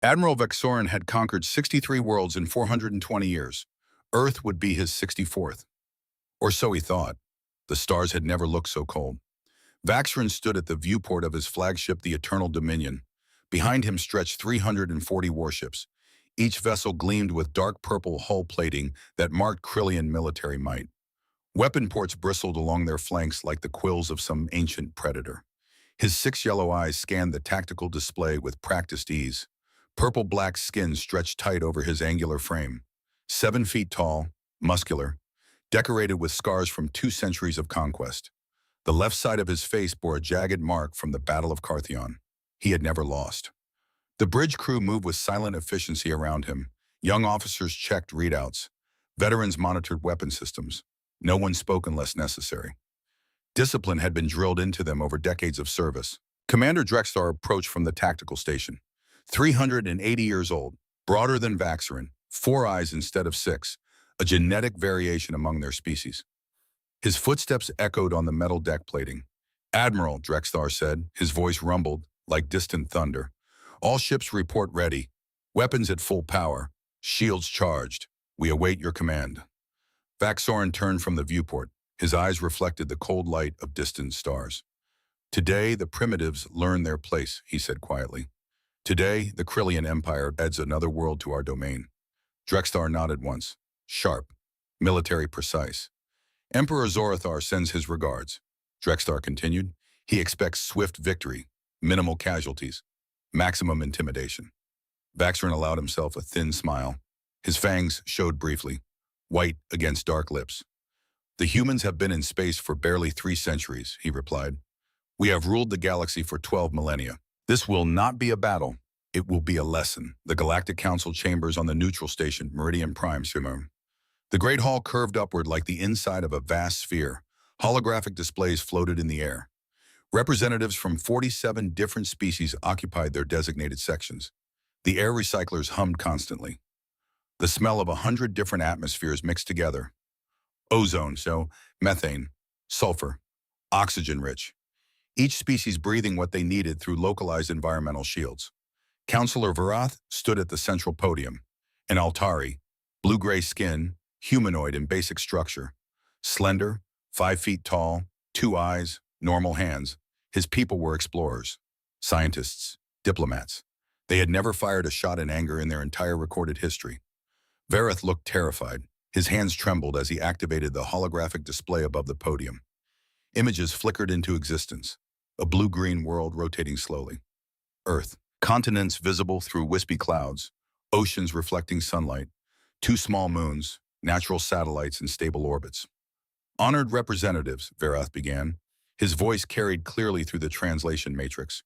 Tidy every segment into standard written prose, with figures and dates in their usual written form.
Admiral Vexorin had conquered 63 worlds in 420 years. Earth would be his 64th. Or so he thought. The stars had never looked so cold. Vaxrin stood at the viewport of his flagship, the Eternal Dominion. Behind him stretched 340 warships. Each vessel gleamed with dark purple hull plating that marked Krillian military might. Weapon ports bristled along their flanks like the quills of some ancient predator. His 6 yellow eyes scanned the tactical display with practiced ease. Purple-black skin stretched tight over his angular frame. 7 feet tall, muscular, decorated with scars from 2 centuries of conquest. The left side of his face bore a jagged mark from the Battle of Carthion. He had never lost. The bridge crew moved with silent efficiency around him. Young officers checked readouts. Veterans monitored weapon systems. No one spoke unless necessary. Discipline had been drilled into them over decades of service. Commander Drextar approached from the tactical station. 380 years old, broader than Vaxrin, 4 eyes instead of 6, a genetic variation among their species. His footsteps echoed on the metal deck plating. "Admiral," Drextar said, his voice rumbled like distant thunder. "All ships report ready. Weapons at full power. Shields charged. We await your command." Vaxorin turned from the viewport. His eyes reflected the cold light of distant stars. "Today, the primitives learn their place," he said quietly. "Today, the Krillian Empire adds another world to our domain." Drextar nodded once. Sharp. Military precise. "Emperor Zorathar sends his regards." Drextar continued. "He expects swift victory, minimal casualties, maximum intimidation." Vaxrin allowed himself a thin smile. His fangs showed briefly, white against dark lips. "The humans have been in space for barely 3 centuries," he replied. "We have ruled the galaxy for 12 millennia. This will not be a battle. It will be a lesson." The Galactic Council chambers on the neutral station, Meridian Prime, Sumo. The Great Hall curved upward like the inside of a vast sphere. Holographic displays floated in the air. Representatives from 47 different species occupied their designated sections. The air recyclers hummed constantly. The smell of 100 different atmospheres mixed together. Ozone, methane, sulfur, oxygen-rich. Each species breathing what they needed through localized environmental shields. Councillor Varath stood at the central podium. An Altari, blue-gray skin, humanoid in basic structure. Slender, 5 feet tall, 2 eyes, normal hands. His people were explorers, scientists, diplomats. They had never fired a shot in anger in their entire recorded history. Varath looked terrified. His hands trembled as he activated the holographic display above the podium. Images flickered into existence. A blue-green world rotating slowly. Earth. Continents visible through wispy clouds. Oceans reflecting sunlight. 2 small moons, natural satellites in stable orbits. "Honored representatives," Varath began. His voice carried clearly through the translation matrix.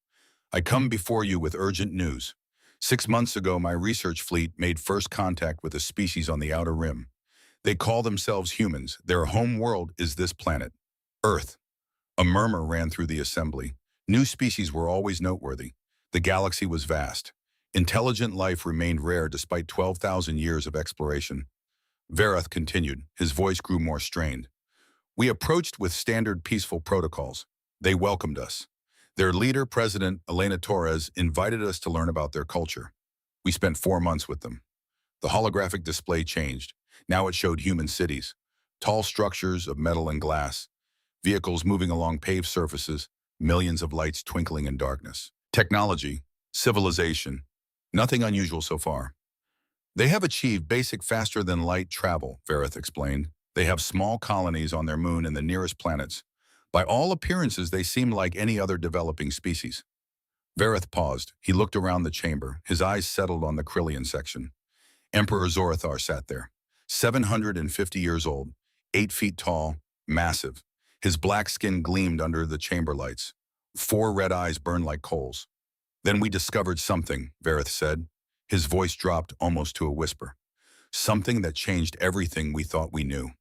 "I come before you with urgent news. 6 months ago, my research fleet made first contact with a species on the outer rim. They call themselves humans. Their home world is this planet, Earth." A murmur ran through the assembly. New species were always noteworthy. The galaxy was vast. Intelligent life remained rare despite 12,000 years of exploration. Varath continued. His voice grew more strained. "We approached with standard peaceful protocols. They welcomed us. Their leader, President Elena Torres, invited us to learn about their culture. We spent 4 months with them." The holographic display changed. Now it showed human cities, tall structures of metal and glass, vehicles moving along paved surfaces, millions of lights twinkling in darkness. Technology, civilization, nothing unusual so far. "They have achieved basic faster-than-light travel," Varath explained. "They have small colonies on their moon and the nearest planets. By all appearances, they seem like any other developing species." Varath paused. He looked around the chamber. His eyes settled on the Krillian section. Emperor Zorathar sat there. 750 years old, 8 feet tall, massive. His black skin gleamed under the chamber lights. 4 red eyes burned like coals. "Then we discovered something," Varath said. His voice dropped almost to a whisper. "Something that changed everything we thought we knew."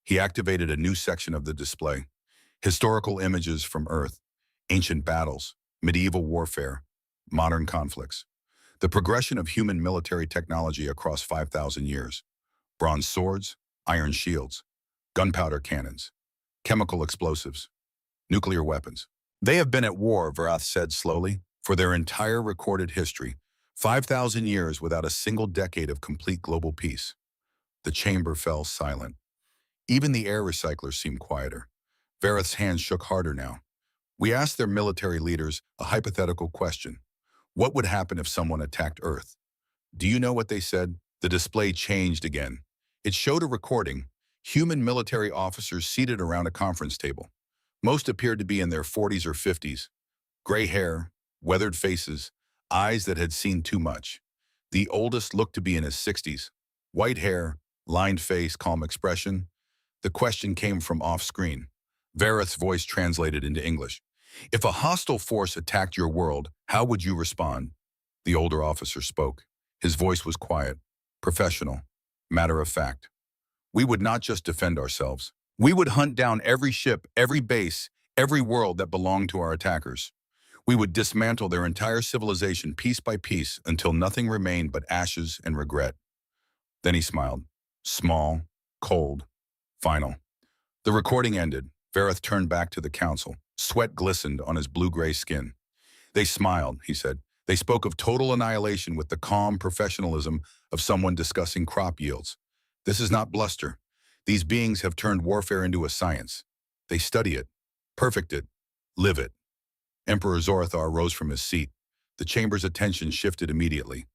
He activated a new section of the display. Historical images from Earth, ancient battles, medieval warfare, modern conflicts. The progression of human military technology across 5,000 years. Bronze swords, iron shields, gunpowder cannons, chemical explosives, nuclear weapons. "They have been at war," Varath said slowly, "for their entire recorded history. 5,000 years without a single decade of complete global peace. The chamber fell silent. Even the air recyclers seemed quieter. Vareth's hands shook harder now. We asked their military leaders a hypothetical question. What would happen if someone attacked Earth? Do you know what they said? The display changed again. It showed a recording, human military officers seated around a conference table. Most appeared to be in their 40s or 50s. Gray hair, weathered faces, eyes that had seen too much. The oldest looked to be in his 60s. White hair, lined face, calm expression. The question came from off-screen. Vareth's voice translated into English. If a hostile force attacked your world, how would you respond? The older officer spoke. His voice was quiet, professional, matter of fact. We would not just defend ourselves. We would hunt down every ship, every base, every world that belonged to our attackers. We would dismantle their entire civilization piece by piece until nothing remained but ashes and regret. Then he smiled. Small, cold, final. The recording ended. Vareth turned back to the council. Sweat glistened on his blue-gray skin. They smiled, he said. They spoke of total annihilation with the calm professionalism of someone discussing crop yields. This is not bluster. These beings have turned warfare into a science. They study it, perfect it, live it. Emperor Zorathar rose from his seat. The chamber's attention shifted immediately.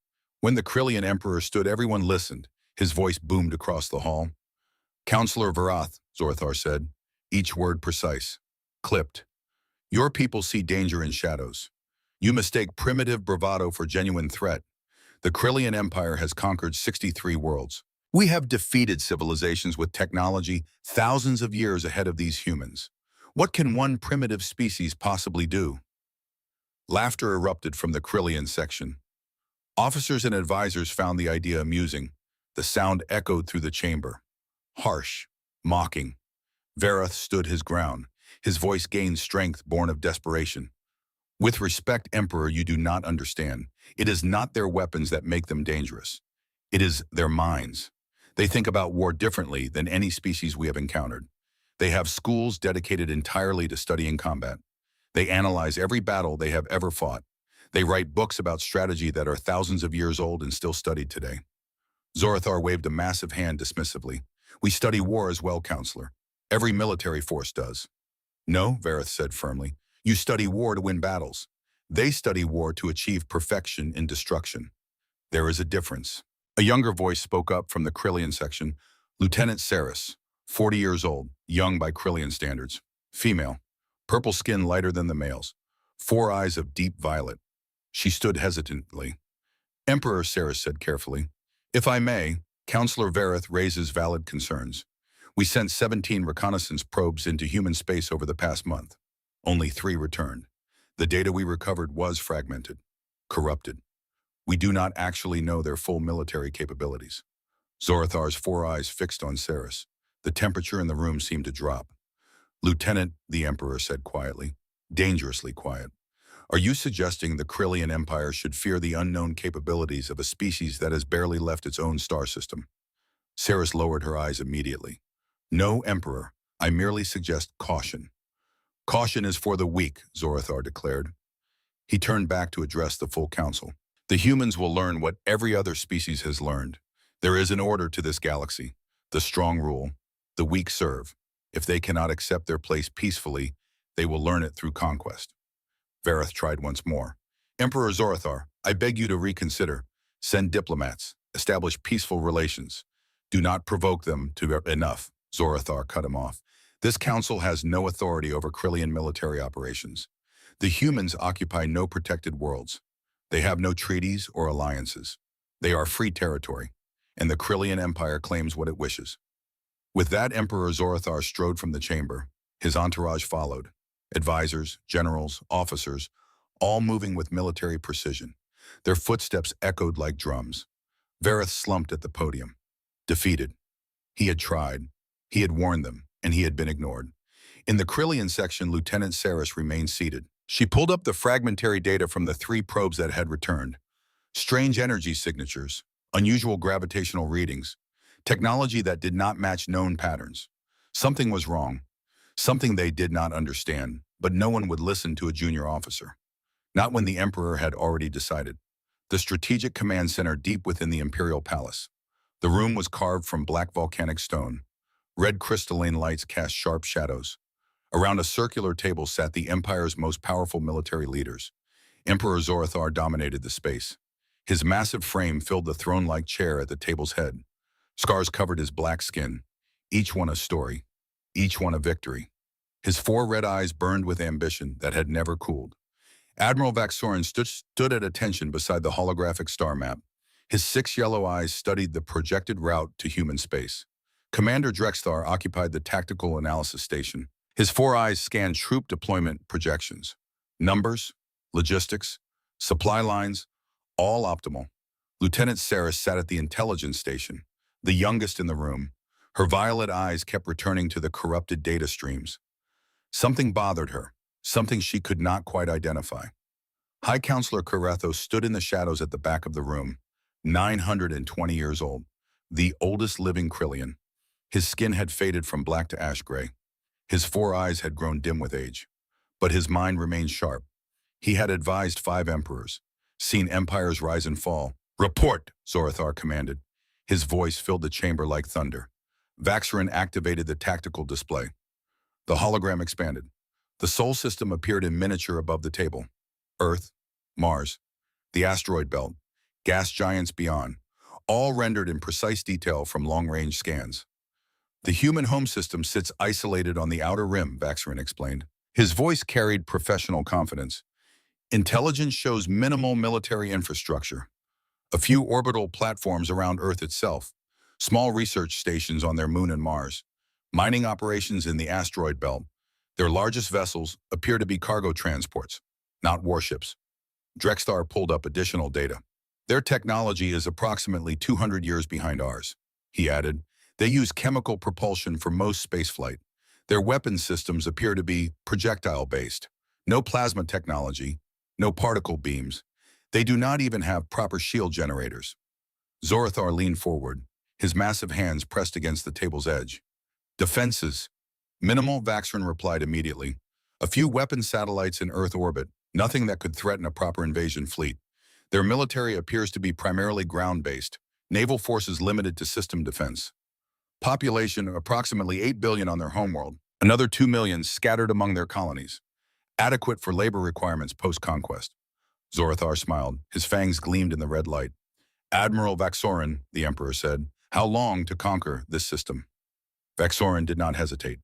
When the Krillian emperor stood, everyone listened. His voice boomed across the hall. Counselor Varath, Zorathar said, each word precise, clipped. Your people see danger in shadows. You mistake primitive bravado for genuine threat. The Krillian Empire has conquered 63 worlds. We have defeated civilizations with technology thousands of years ahead of these humans. What can one primitive species possibly do? Laughter erupted from the Krillian section. Officers and advisors found the idea amusing. The sound echoed through the chamber. Harsh, mocking. Vareth stood his ground. His voice gained strength born of desperation. With respect, Emperor, you do not understand. It is not their weapons that make them dangerous. It is their minds. They think about war differently than any species we have encountered. They have schools dedicated entirely to studying combat. They analyze every battle they have ever fought. They write books about strategy that are thousands of years old and still studied today. Zorathar waved a massive hand dismissively. We study war as well, Counselor. Every military force does. No, Vareth said firmly. You study war to win battles. They study war to achieve perfection in destruction. There is a difference. A younger voice spoke up from the Krillian section. Lieutenant Saris, 40 years old, young by Krillian standards. Female. Purple skin lighter than the male's. 4 eyes of deep violet. She stood hesitantly. Emperor Saris said carefully, if I may, Counselor Vareth raises valid concerns. We sent 17 reconnaissance probes into human space over the past month. Only 3 returned. The data we recovered was fragmented, corrupted. We do not actually know their full military capabilities. Zorathar's 4 eyes fixed on Saris. The temperature in the room seemed to drop. Lieutenant, the Emperor said quietly, dangerously quiet. Are you suggesting the Krillian Empire should fear the unknown capabilities of a species that has barely left its own star system? Saris lowered her eyes immediately. No, Emperor. I merely suggest caution. Caution is for the weak, Zorathar declared. He turned back to address the full council. The humans will learn what every other species has learned. There is an order to this galaxy. The strong rule. The weak serve. If they cannot accept their place peacefully, they will learn it through conquest. Vareth tried once more. Emperor Zorathar, I beg you to reconsider. Send diplomats. Establish peaceful relations. Do not provoke them to enough. Zorathar cut him off. This council has no authority over Krillian military operations. The humans occupy no protected worlds. They have no treaties or alliances. They are free territory, and the Krillian Empire claims what it wishes. With that, Emperor Zorathar strode from the chamber. His entourage followed. Advisors, generals, officers, all moving with military precision. Their footsteps echoed like drums. Vareth slumped at the podium. Defeated. He had tried. He had warned them, and he had been ignored. In the Krillian section, Lieutenant Saris remained seated. She pulled up the fragmentary data from the 3 probes that had returned. Strange energy signatures, unusual gravitational readings, technology that did not match known patterns. Something was wrong. Something they did not understand, but no one would listen to a junior officer. Not when the Emperor had already decided. the strategic command center deep within the Imperial Palace. The room was carved from black volcanic stone. Red crystalline lights cast sharp shadows. Around a circular table sat the Empire's most powerful military leaders. Emperor Zorathar dominated the space. His massive frame filled the throne-like chair at the table's head. Scars covered his black skin, each one a story, each one a victory. His four red eyes burned with ambition that had never cooled. Admiral Vaxorin stood at attention beside the holographic star map. His six yellow eyes studied the projected route to human space. Commander Drexthar occupied the tactical analysis station. His four eyes scanned troop deployment projections. Numbers, logistics, supply lines, all optimal. Lieutenant Saris sat at the intelligence station, the youngest in the room. Her violet eyes kept returning to the corrupted data streams. Something bothered her, something she could not quite identify. High Counselor Karathos stood in the shadows at the back of the room, 920 years old, the oldest living Krillian. His skin had faded from black to ash gray. His four eyes had grown dim with age, but his mind remained sharp. He had advised 5 emperors, seen empires rise and fall. "Report," Zorathar commanded. His voice filled the chamber like thunder. Vaxorin activated the tactical display. The hologram expanded. The Sol system appeared in miniature above the table. Earth, Mars, the asteroid belt, gas giants beyond, all rendered in precise detail from long-range scans. "The human home system sits isolated on the outer rim," Vaxorin explained. His voice carried professional confidence. "Intelligence shows minimal military infrastructure. A few orbital platforms around Earth itself, small research stations on their moon and Mars, mining operations in the asteroid belt. Their largest vessels appear to be cargo transports, not warships." Drexthar pulled up additional data. "Their technology is approximately 200 years behind ours," he added. "They use chemical propulsion for most spaceflight. Their weapon systems appear to be projectile-based. No plasma technology, no particle beams. They do not even have proper shield generators." Zorathar leaned forward, his massive hands pressed against the table's edge. "Defenses. Minimal," Vaxorin replied immediately. "A few weapon satellites in Earth orbit, nothing that could threaten a proper invasion fleet. Their military appears to be primarily ground-based, naval forces limited to system defense. Population approximately 8 billion on their homeworld, another 2 million scattered among their colonies. Adequate for labor requirements post-conquest." Zorathar smiled. His fangs gleamed in the red light. "Admiral Vaxorin," the Emperor said, "how long to conquer this system?" Vaxorin did not hesitate.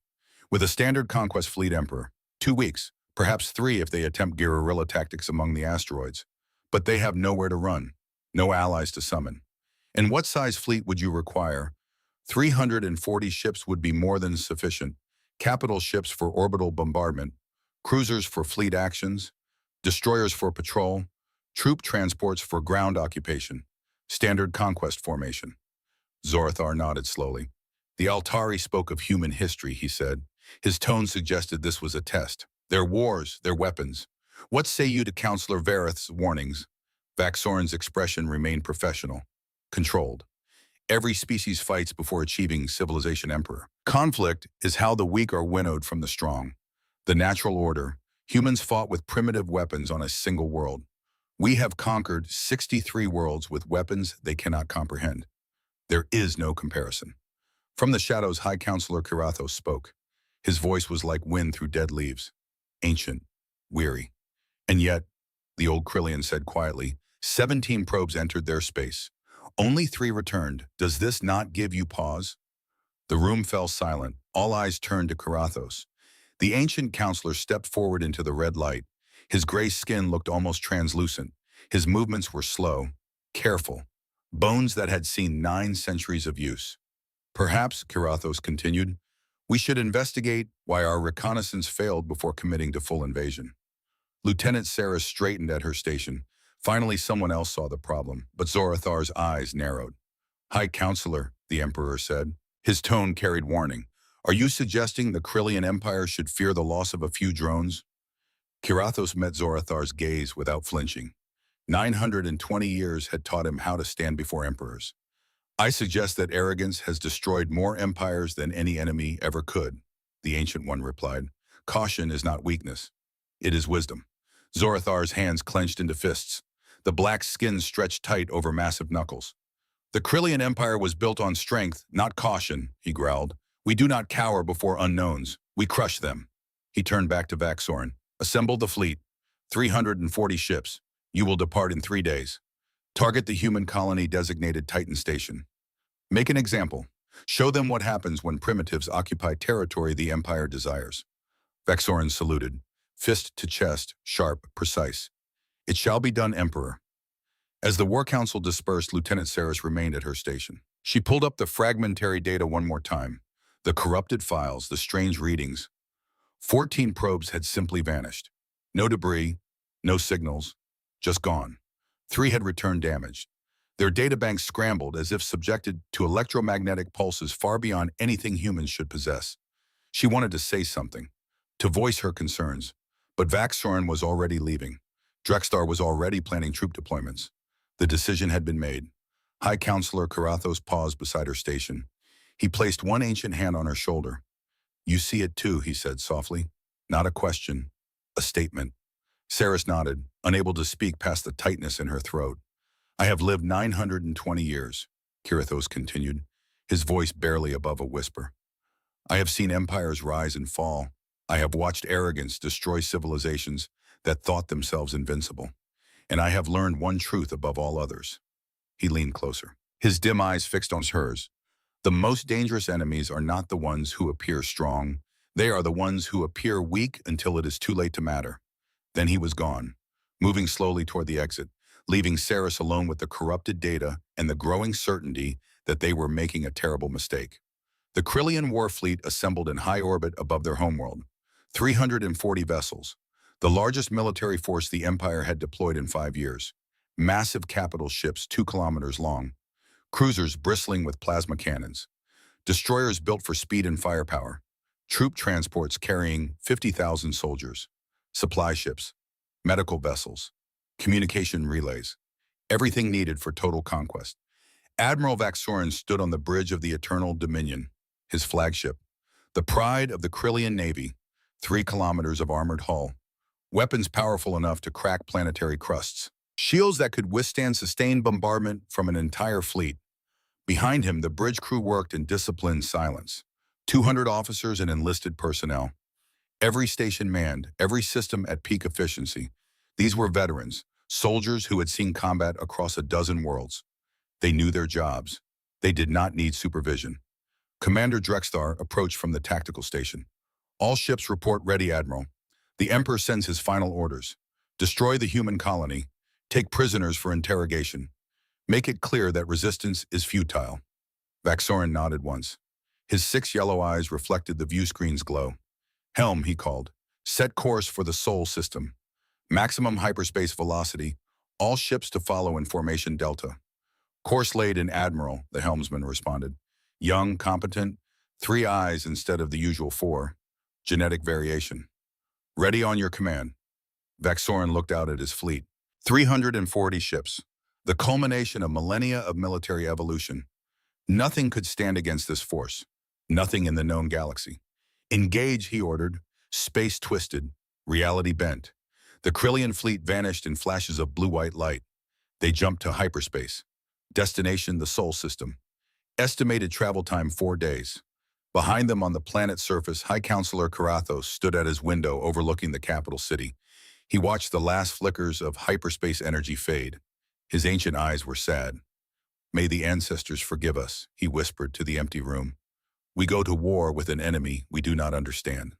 "With a standard conquest fleet, Emperor, 2 weeks, perhaps 3 if they attempt guerrilla tactics among the asteroids. But they have nowhere to run, no allies to summon. And what size fleet would you require? 340 ships would be more than sufficient. Capital ships for orbital bombardment, cruisers for fleet actions, destroyers for patrol, troop transports for ground occupation. Standard conquest formation." Zorathar nodded slowly. "The Altari spoke of human history," he said. His tone suggested this was a test. "Their wars, their weapons. What say you to Counselor Vareth's warnings?" Vaxorin's expression remained professional, controlled. "Every species fights before achieving civilization, Emperor. Conflict is how the weak are winnowed from the strong. The natural order, humans fought with primitive weapons on a single world. We have conquered 63 worlds with weapons they cannot comprehend. There is no comparison." From the shadows, High Counselor Karathos spoke. His voice was like wind through dead leaves, ancient, weary. "And yet," the old Krillian said quietly, 17 probes entered their space. Only 3 returned. Does this not give you pause?" The room fell silent. All eyes turned to Karathos. The ancient counselor stepped forward into the red light. His gray skin looked almost translucent. His movements were slow, careful, bones that had seen 9 centuries of use. "Perhaps," Karathos continued, "we should investigate why our reconnaissance failed before committing to full invasion." Lieutenant Sarah straightened at her station. Finally, someone else saw the problem, but Zorathar's eyes narrowed. "High Counselor," the Emperor said. His tone carried warning. "Are you suggesting the Krillian Empire should fear the loss of a few drones?" Karathos met Zorathar's gaze without flinching. 920 years had taught him how to stand before emperors. "I suggest that arrogance has destroyed more empires than any enemy ever could," the Ancient One replied. "Caution is not weakness. It is wisdom." Zorathar's hands clenched into fists. The black skin stretched tight over massive knuckles. The Krillian Empire was built on strength, not caution, he growled. We do not cower before unknowns. We crush them. He turned back to Vaxorin. Assemble the fleet. 340 ships. You will depart in 3 days. Target the human colony designated Titan Station. Make an example. Show them what happens when primitives occupy territory the Empire desires. Vaxorin saluted, fist to chest, sharp, precise. It shall be done, Emperor. As the War Council dispersed, Lieutenant Saris remained at her station. She pulled up the fragmentary data one more time. The corrupted files, the strange readings. 14 probes had simply vanished. No debris, no signals, just gone. 3 had returned damaged. Their databanks scrambled as if subjected to electromagnetic pulses far beyond anything humans should possess. She wanted to say something, to voice her concerns, but Vaxorin was already leaving. Drextar was already planning troop deployments. The decision had been made. High Counselor Karathos paused beside her station. He placed one ancient hand on her shoulder. You see it too, he said softly. Not a question, a statement. Saris nodded, unable to speak past the tightness in her throat. I have lived 920 years, Karathos continued, his voice barely above a whisper. I have seen empires rise and fall. I have watched arrogance destroy civilizations that thought themselves invincible. And I have learned one truth above all others. He leaned closer, his dim eyes fixed on hers. The most dangerous enemies are not the ones who appear strong. They are the ones who appear weak until it is too late to matter. Then he was gone, moving slowly toward the exit, leaving Saris alone with the corrupted data and the growing certainty that they were making a terrible mistake. The Krillian war fleet assembled in high orbit above their homeworld. 340 vessels, the largest military force the Empire had deployed in 5 years. Massive capital ships 2 kilometers long, cruisers bristling with plasma cannons, destroyers built for speed and firepower, troop transports carrying 50,000 soldiers, supply ships, medical vessels, communication relays, everything needed for total conquest. Admiral Vaxorin stood on the bridge of the Eternal Dominion, his flagship, the pride of the Krillian Navy, 3 kilometers of armored hull, weapons powerful enough to crack planetary crusts, shields that could withstand sustained bombardment from an entire fleet. Behind him, the bridge crew worked in disciplined silence. 200 officers and enlisted personnel. Every station manned, every system at peak efficiency. These were veterans, soldiers who had seen combat across a dozen worlds. They knew their jobs. They did not need supervision. Commander Drextar approached from the tactical station. All ships report ready, Admiral. The Emperor sends his final orders. Destroy the human colony. Take prisoners for interrogation. Make it clear that resistance is futile. Vaxorin nodded once. His 6 yellow eyes reflected the view screen's glow. Helm, he called. Set course for the Sol system. Maximum hyperspace velocity. All ships to follow in formation Delta. Course laid in Admiral, the helmsman responded. Young, competent, 3 eyes instead of the usual 4. Genetic variation. Ready on your command. Vaxorin looked out at his fleet. 340 ships. The culmination of millennia of military evolution. Nothing could stand against this force. Nothing in the known galaxy. Engage, he ordered. Space twisted. Reality bent. The Krillian fleet vanished in flashes of blue-white light. They jumped to hyperspace. Destination, the Sol system. Estimated travel time 4 days. Behind them on the planet's surface, High Counselor Karathos stood at his window overlooking the capital city. He watched the last flickers of hyperspace energy fade. His ancient eyes were sad. May the ancestors forgive us, he whispered to the empty room. We go to war with an enemy we do not understand.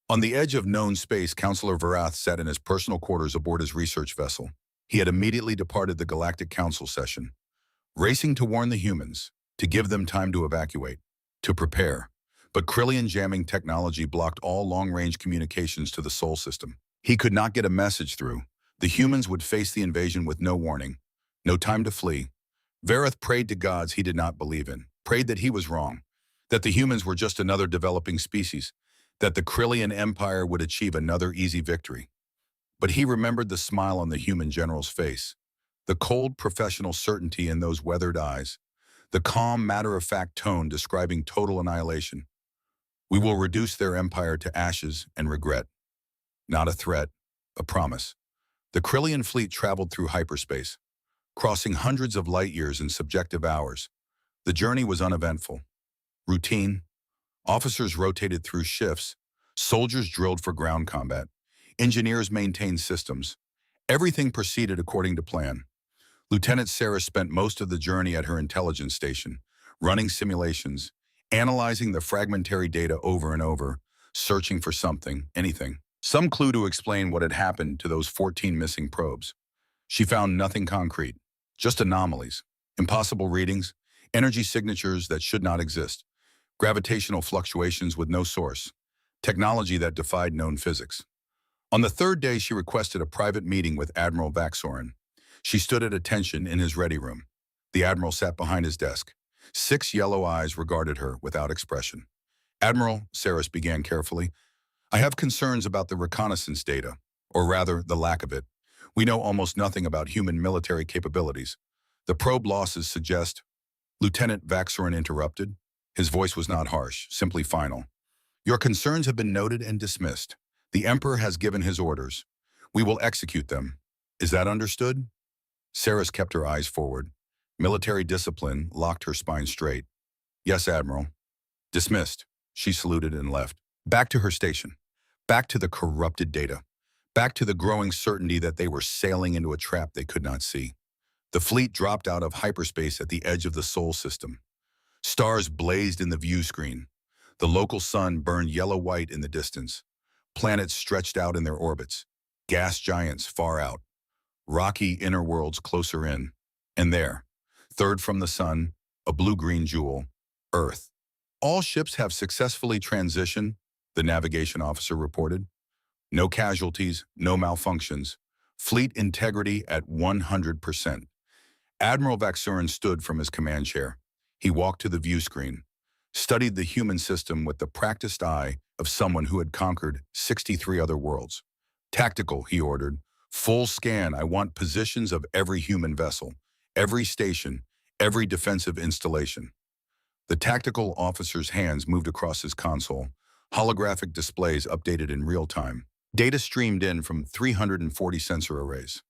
On the edge of known space, Counselor Varath sat in his personal quarters aboard his research vessel. He had immediately departed the Galactic Council session, racing to warn the humans, to give them time to evacuate, to prepare. But Krillian jamming technology blocked all long-range communications to the Sol system. He could not get a message through. The humans would face the invasion with no warning, no time to flee. Varath prayed to gods he did not believe in, prayed that he was wrong, that the humans were just another developing species, that the Krillian Empire would achieve another easy victory. But he remembered the smile on the human general's face, the cold professional certainty in those weathered eyes, the calm matter-of-fact tone describing total annihilation. We will reduce their empire to ashes and regret. Not a threat, a promise. The Krillian fleet traveled through hyperspace, crossing hundreds of light years in subjective hours. The journey was uneventful. Routine. Officers rotated through shifts. Soldiers drilled for ground combat. Engineers maintained systems. Everything proceeded according to plan. Lieutenant Sarah spent most of the journey at her intelligence station, running simulations, analyzing the fragmentary data over and over, searching for something, anything. Some clue to explain what had happened to those 14 missing probes. She found nothing concrete, just anomalies, impossible readings, energy signatures that should not exist, gravitational fluctuations with no source, technology that defied known physics. On the third day, she requested a private meeting with Admiral Vaxorin. She stood at attention in his ready room. The Admiral sat behind his desk. 6 yellow eyes regarded her without expression. Admiral, Saris began carefully, I have concerns about the reconnaissance data, or rather, the lack of it. We know almost nothing about human military capabilities. The probe losses suggest... Lieutenant Vaxorin interrupted. His voice was not harsh, simply final. Your concerns have been noted and dismissed. The Emperor has given his orders. We will execute them. Is that understood? Saris kept her eyes forward. Military discipline locked her spine straight. Yes, Admiral. Dismissed. She saluted and left. Back to her station. Back to the corrupted data. Back to the growing certainty that they were sailing into a trap they could not see. The fleet dropped out of hyperspace at the edge of the Sol system. Stars blazed in the view screen. The local sun burned yellow-white in the distance. Planets stretched out in their orbits. Gas giants far out. Rocky inner worlds closer in. And there, third from the sun, a blue-green jewel, Earth. All ships have successfully transitioned, the navigation officer reported. No casualties, no malfunctions. Fleet integrity at 100%. Admiral Vaxorin stood from his command chair. He walked to the view screen, studied the human system with the practiced eye of someone who had conquered 63 other worlds. Tactical, he ordered. Full scan. I want positions of every human vessel, every station, every defensive installation. The tactical officer's hands moved across his console. Holographic displays updated in real time. Data streamed in from 340 sensor arrays.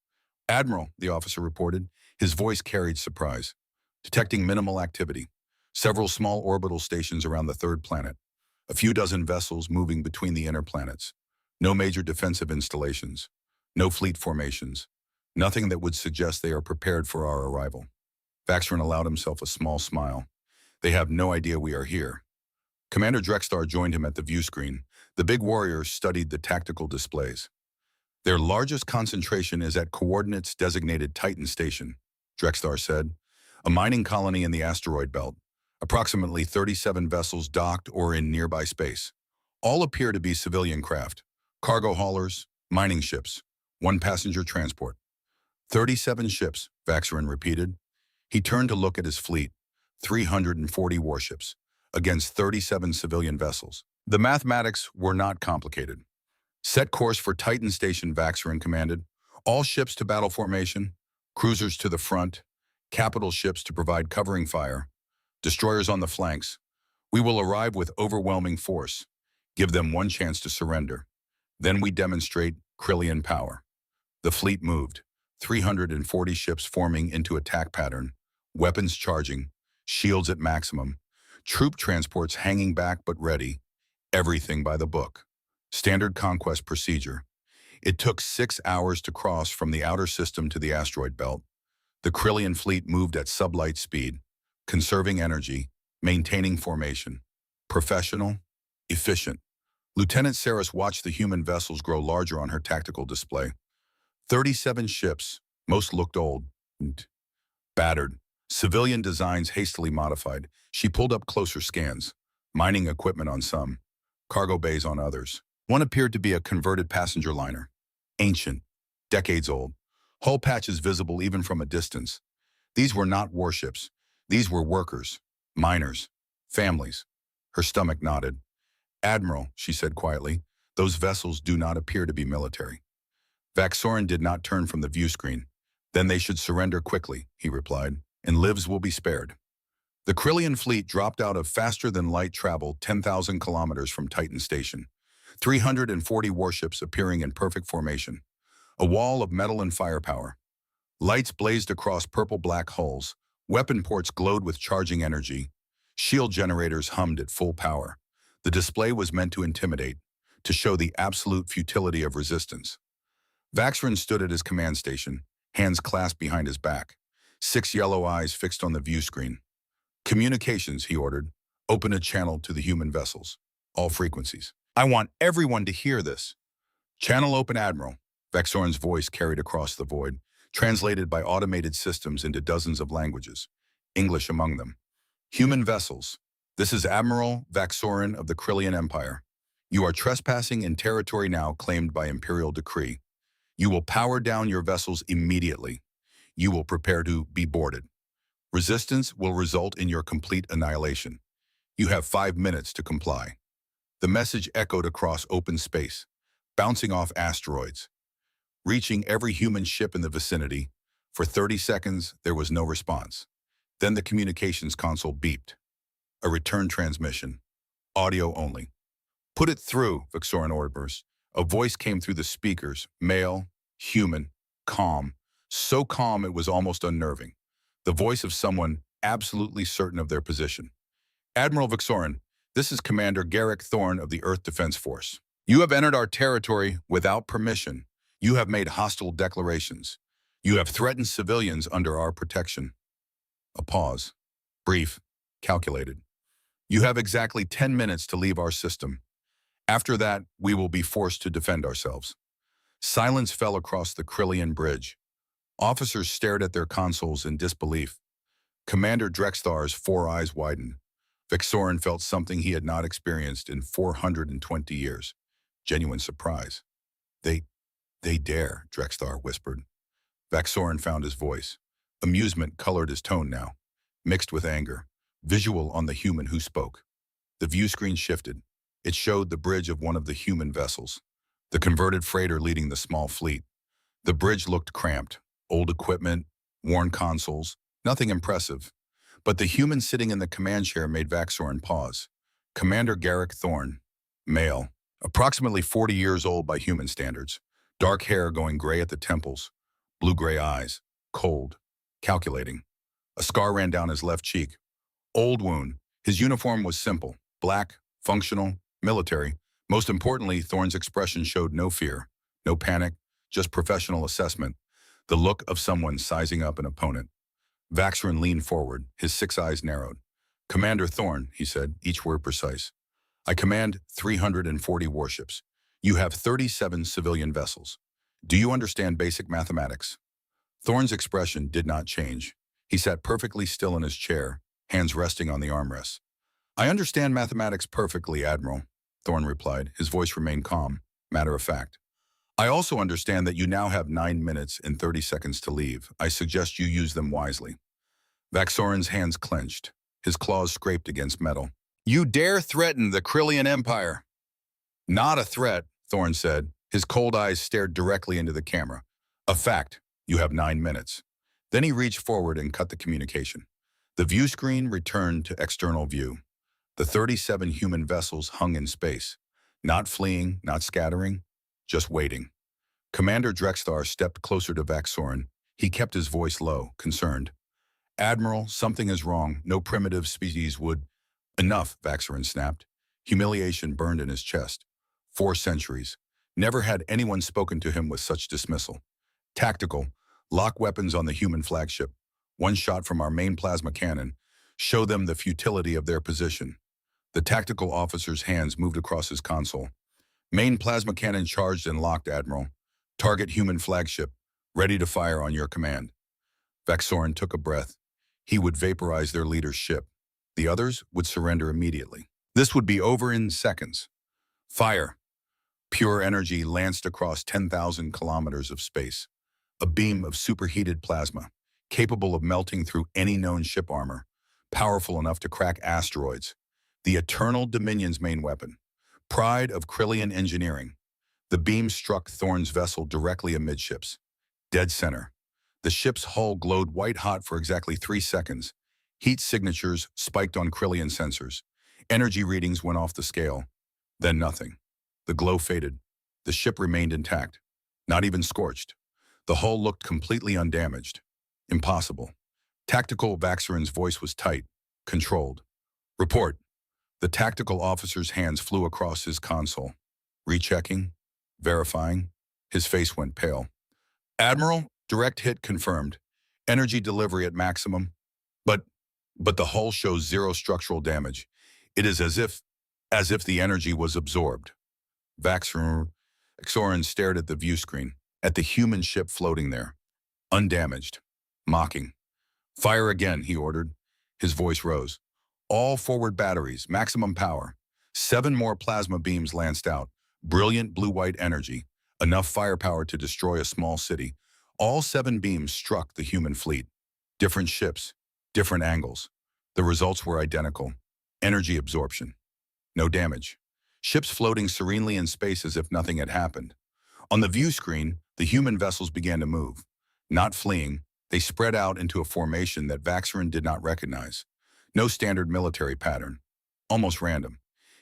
Admiral, the officer reported. His voice carried surprise. Detecting minimal activity. Several small orbital stations around the third planet. A few dozen vessels moving between the inner planets. No major defensive installations. No fleet formations. Nothing that would suggest they are prepared for our arrival. Vaxorin allowed himself a small smile. They have no idea we are here. Commander Drextar joined him at the view screen. The big warriors studied the tactical displays. Their largest concentration is at coordinates designated Titan Station, Drextar said. A mining colony in the asteroid belt. Approximately 37 vessels docked or in nearby space. All appear to be civilian craft. Cargo haulers, mining ships, one passenger transport. 37 ships, Vaxorin repeated. He turned to look at his fleet. 340 warships, against 37 civilian vessels. The mathematics were not complicated. Set course for Titan Station, Vaxorin commanded. All ships to battle formation, cruisers to the front, capital ships to provide covering fire, destroyers on the flanks. We will arrive with overwhelming force, give them one chance to surrender. Then we demonstrate Krillian power. The fleet moved, 340 ships forming into attack pattern, weapons charging, shields at maximum, troop transports hanging back but ready, everything by the book. Standard conquest procedure. It took 6 hours to cross from the outer system to the asteroid belt. The Krillian fleet moved at sublight speed, conserving energy, maintaining formation. Professional, efficient. Lieutenant Saris watched the human vessels grow larger on her tactical display. 37 ships, most looked old and battered. Civilian designs hastily modified. She pulled up closer scans. Mining equipment on some, cargo bays on others. One appeared to be a converted passenger liner. Ancient, decades old. Hull patches visible even from a distance. These were not warships. These were workers, miners, families. Her stomach nodded. Admiral, she said quietly, those vessels do not appear to be military. Vaxorin did not turn from the view screen. Then they should surrender quickly, he replied, and lives will be spared. The Krillian fleet dropped out of faster-than-light travel 10,000 kilometers from Titan Station. 340 warships appearing in perfect formation. A wall of metal and firepower. Lights blazed across purple-black hulls. Weapon ports glowed with charging energy. Shield generators hummed at full power. The display was meant to intimidate, to show the absolute futility of resistance. Vaxrin stood at his command station, hands clasped behind his back, 6 yellow eyes fixed on the view screen. Communications, he ordered. Open a channel to the human vessels. All frequencies. I want everyone to hear this. Channel open, Admiral. Vaxorin's voice carried across the void, translated by automated systems into dozens of languages, English among them. Human vessels. This is Admiral Vaxorin of the Krillian Empire. You are trespassing in territory now claimed by Imperial decree. You will power down your vessels immediately. You will prepare to be boarded. Resistance will result in your complete annihilation. You have 5 minutes to comply. The message echoed across open space, bouncing off asteroids, reaching every human ship in the vicinity. For 30 seconds, there was no response. Then the communications console beeped. A return transmission. Audio only. Put it through, Vaxorin orders. A voice came through the speakers, male, human, calm. So calm it was almost unnerving. The voice of someone absolutely certain of their position. Admiral Vaxorin, this is Commander Garrick Thorne of the Earth Defense Force. You have entered our territory without permission. You have made hostile declarations. You have threatened civilians under our protection. A pause. Brief, calculated. You have exactly 10 minutes to leave our system. After that, we will be forced to defend ourselves. Silence fell across the Krillian bridge. Officers stared at their consoles in disbelief. Commander Drexthar's 4 eyes widened. Vaxorin felt something he had not experienced in 420 years. Genuine surprise. They dare, Drexthar whispered. Vaxorin found his voice. Amusement colored his tone now, mixed with anger, visual on the human who spoke. The view screen shifted. It showed the bridge of one of the human vessels, the converted freighter leading the small fleet. The bridge looked cramped, old equipment, worn consoles, nothing impressive. But the human sitting in the command chair made Vaxorin pause. Commander Garrick Thorne, male, approximately 40 years old by human standards, dark hair going gray at the temples, blue-gray eyes, cold, calculating. A scar ran down his left cheek. Old wound. His uniform was simple, black, functional, military. Most importantly, Thorne's expression showed no fear, no panic, just professional assessment, the look of someone sizing up an opponent. Vaxorin leaned forward, his 6 eyes narrowed. Commander Thorne, he said, each word precise. I command 340 warships. You have 37 civilian vessels. Do you understand basic mathematics? Thorne's expression did not change. He sat perfectly still in his chair, hands resting on the armrests. I understand mathematics perfectly, Admiral, Thorne replied. His voice remained calm, matter of fact. I also understand that you now have 9 minutes and 30 seconds to leave. I suggest you use them wisely. Vaxorin's hands clenched. His claws scraped against metal. You dare threaten the Krillian Empire? Not a threat, Thorne said. His cold eyes stared directly into the camera. A fact. You have 9 minutes. Then he reached forward and cut the communication. The view screen returned to external view. The 37 human vessels hung in space, not fleeing, not scattering, just waiting. Commander Drexthar stepped closer to Vaxorin. He kept his voice low, concerned. Admiral, something is wrong. No primitive species would... Enough, Vaxorin snapped. Humiliation burned in his chest. 4 centuries. Never had anyone spoken to him with such dismissal. Tactical. Lock weapons on the human flagship. One shot from our main plasma cannon. Show them the futility of their position. The tactical officer's hands moved across his console. Main plasma cannon charged and locked, Admiral. Target human flagship. Ready to fire on your command. Vaxorin took a breath. He would vaporize their leader's ship. The others would surrender immediately. This would be over in seconds. Fire. Pure energy lanced across 10,000 kilometers of space. A beam of superheated plasma, capable of melting through any known ship armor, powerful enough to crack asteroids. The Eternal Dominion's main weapon. Pride of Krillian engineering. The beam struck Thorne's vessel directly amidships. Dead center. The ship's hull glowed white-hot for exactly 3 seconds. Heat signatures spiked on Krillian sensors. Energy readings went off the scale. Then nothing. The glow faded. The ship remained intact. not even scorched. The hull looked completely undamaged. Impossible. Tactical Vaxeron's voice was tight, controlled. Report. The tactical officer's hands flew across his console. Rechecking, verifying. His face went pale. Admiral, direct hit confirmed. Energy delivery at maximum. But, but the hull shows zero structural damage. It is as if the energy was absorbed. Vaxeron stared at the view screen, at the human ship floating there, undamaged, mocking. Fire again, he ordered. His voice rose. All forward batteries, maximum power. 7 more plasma beams lanced out. Brilliant blue-white energy. Enough firepower to destroy a small city. All 7 beams struck the human fleet. Different ships, different angles. The results were identical. Energy absorption. No damage. Ships floating serenely in space as if nothing had happened. On the view screen, the human vessels began to move. Not fleeing, they spread out into a formation that Vaxeron did not recognize. No standard military pattern. Almost random,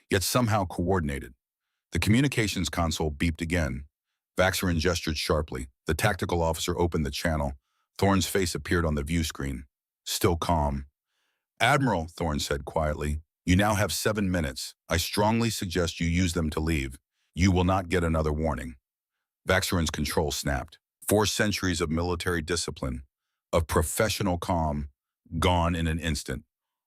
yet somehow coordinated. The communications console beeped again. Vaxeron gestured sharply. The tactical officer opened the channel. Thorne's face appeared on the view screen. Still calm. Admiral, Thorne said quietly, you now have 7 minutes. I strongly suggest you use them to leave. You will not get another warning. Vaxeron's control snapped. 4 centuries of military discipline, of professional calm, gone in an instant.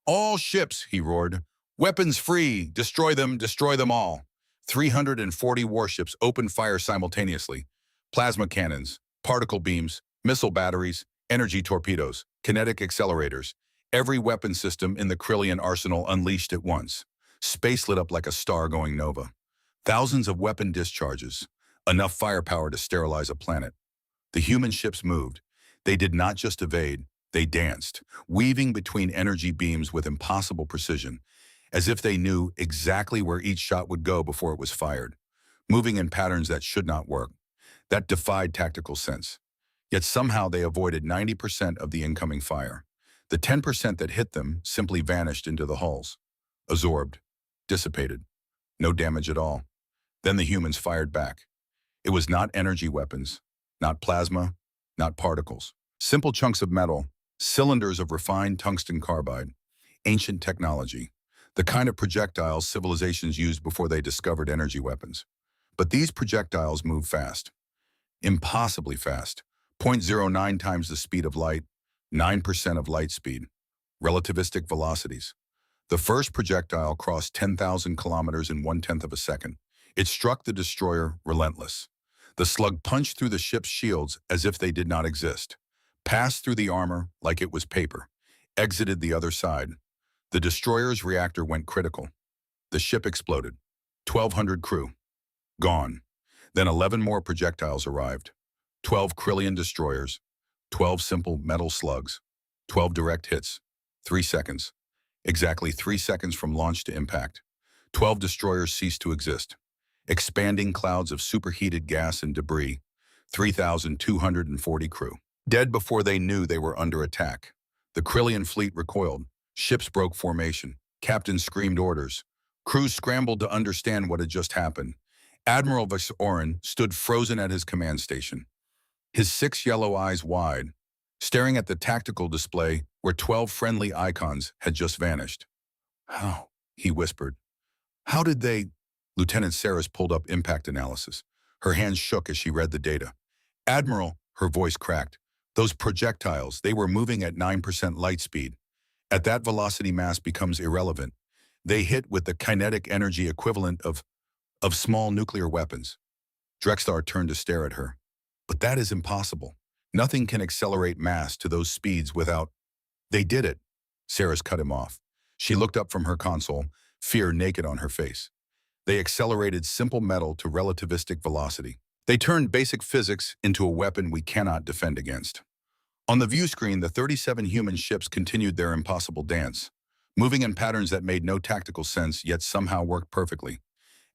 All ships, he roared. Weapons free. Destroy them all. 340 warships opened fire simultaneously. Plasma cannons, particle beams, missile batteries, energy torpedoes, kinetic accelerators. Every weapon system in the Krillian arsenal unleashed at once. Space lit up like a star going nova. Thousands of weapon discharges. Enough firepower to sterilize a planet. The human ships moved. They did not just evade, they danced, weaving between energy beams with impossible precision, as if they knew exactly where each shot would go before it was fired, moving in patterns that should not work, that defied tactical sense. Yet somehow they avoided 90% of the incoming fire. The 10% that hit them simply vanished into the hulls, absorbed, dissipated, no damage at all. Then the humans fired back. It was not energy weapons, not plasma, not particles. Simple chunks of metal, cylinders of refined tungsten carbide, ancient technology, the kind of projectiles civilizations used before they discovered energy weapons. But these projectiles move fast, impossibly fast, 0.09 times the speed of light, 9% of light speed, relativistic velocities. The first projectile crossed 10,000 kilometers in 1/10 of a second. It struck the destroyer relentless. The slug punched through the ship's shields as if they did not exist, passed through the armor like it was paper, exited the other side. The destroyer's reactor went critical. The ship exploded. 1,200 crew. Gone. Then 11 more projectiles arrived. 12 Krillian destroyers. 12 simple metal slugs. 12 direct hits. 3 seconds. Exactly 3 seconds from launch to impact. 12 destroyers ceased to exist. Expanding clouds of superheated gas and debris. 3,240 crew. Dead before they knew they were under attack. The Krillian fleet recoiled. Ships broke formation. Captains screamed orders. Crews scrambled to understand what had just happened. Admiral Vaxeron stood frozen at his command station, his 6 yellow eyes wide, staring at the tactical display where 12 friendly icons had just vanished. How? He whispered. How did they? Lieutenant Saris pulled up impact analysis. Her hands shook as she read the data. Admiral, her voice cracked. Those projectiles, they were moving at 9% light speed. At that velocity, mass becomes irrelevant. They hit with the kinetic energy equivalent of small nuclear weapons. Drexthar turned to stare at her. But that is impossible. Nothing can accelerate mass to those speeds without... They did it. Saris cut him off. She looked up from her console, fear naked on her face. They accelerated simple metal to relativistic velocity. They turned basic physics into a weapon we cannot defend against. On the view screen, the 37 human ships continued their impossible dance, moving in patterns that made no tactical sense yet somehow worked perfectly,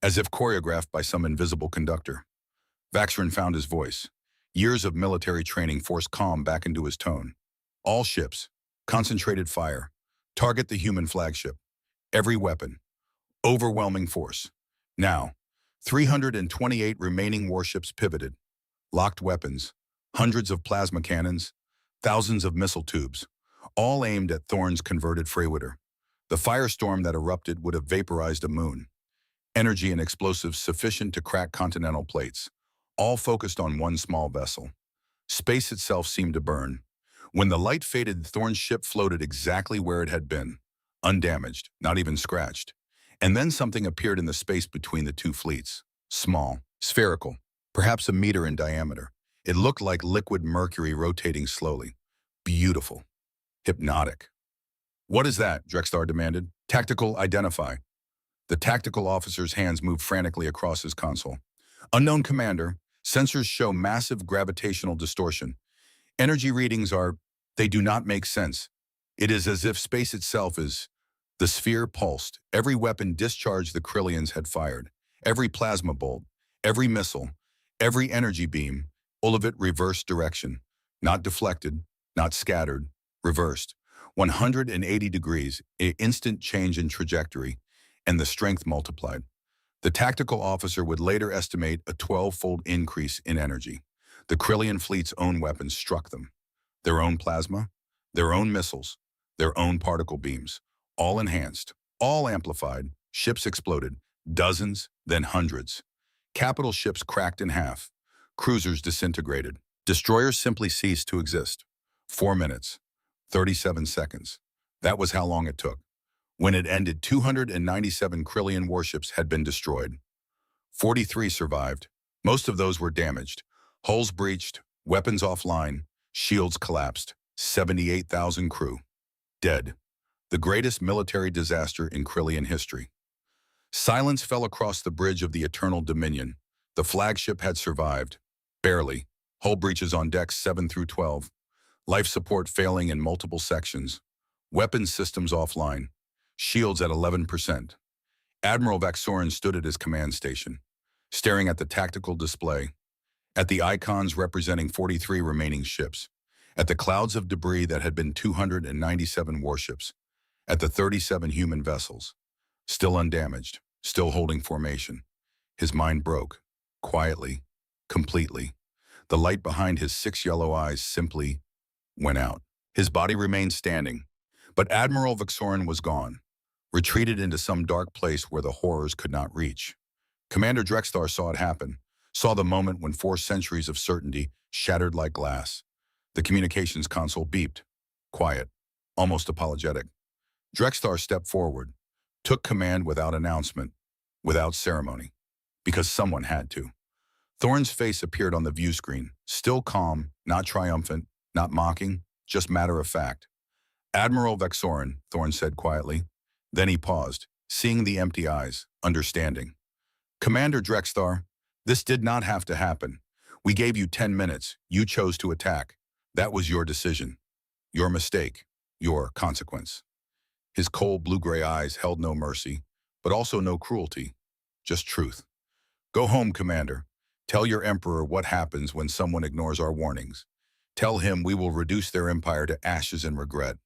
as if choreographed by some invisible conductor. Vaxeron found his voice. Years of military training forced calm back into his tone. All ships, concentrated fire, target the human flagship. Every weapon, overwhelming force. Now, 328 remaining warships pivoted. locked weapons, hundreds of plasma cannons, thousands of missile tubes, all aimed at Thorne's converted Freywitter. The firestorm that erupted would have vaporized a moon. Energy and explosives sufficient to crack continental plates, all focused on one small vessel. Space itself seemed to burn. When the light faded, Thorne's ship floated exactly where it had been, undamaged, not even scratched. And then something appeared in the space between the two fleets. Small, spherical, perhaps a meter in diameter. It looked like liquid mercury rotating slowly. Beautiful. Hypnotic. "What is that?" Drextar demanded. "Tactical, identify." The tactical officer's hands moved frantically across his console. "Unknown commander, sensors show massive gravitational distortion. Energy readings they do not make sense. It is as if space itself is..." The sphere pulsed. Every weapon discharged the Krillians had fired. Every plasma bolt, every missile, every energy beam, all of it reversed direction. Not deflected, not scattered, reversed. 180 degrees, an instant change in trajectory, and the strength multiplied. The tactical officer would later estimate a 12-fold increase in energy. The Krillian fleet's own weapons struck them. Their own plasma, their own missiles, their own particle beams, all enhanced, all amplified. Ships exploded, dozens, then hundreds. Capital ships cracked in half. Cruisers disintegrated. Destroyers simply ceased to exist. 4 minutes, 37 seconds. That was how long it took. When it ended, 297 Krillian warships had been destroyed. 43 survived. Most of those were damaged. Hulls breached, weapons offline, shields collapsed. 78,000 crew. Dead. The greatest military disaster in Krillian history. Silence fell across the bridge of the Eternal Dominion. The flagship had survived. Barely. Hull breaches on decks 7 through 12. Life support failing in multiple sections. Weapons systems offline. Shields at 11%. Admiral Vaxorin stood at his command station, staring at the tactical display, at the icons representing 43 remaining ships, at the clouds of debris that had been 297 warships, at the 37 human vessels, still undamaged, still holding formation. His mind broke, quietly, completely. The light behind his 6 yellow eyes simply went out. His body remained standing, but Admiral Vaxorin was gone, retreated into some dark place where the horrors could not reach. Commander Drextar saw it happen, saw the moment when 4 centuries of certainty shattered like glass. The communications console beeped, quiet, almost apologetic. Drextar stepped forward, took command without announcement, without ceremony, because someone had to. Thorne's face appeared on the view screen, still calm, not triumphant, not mocking, just matter of fact. "Admiral Vaxorin," Thorne said quietly. Then he paused, seeing the empty eyes, understanding. "Commander Drextar, this did not have to happen. We gave you 10 minutes. You chose to attack. That was your decision. Your mistake. Your consequence." His cold blue-gray eyes held no mercy, but also no cruelty, just truth. "Go home, Commander. Tell your Emperor what happens when someone ignores our warnings. Tell him we will reduce their empire to ashes and regret.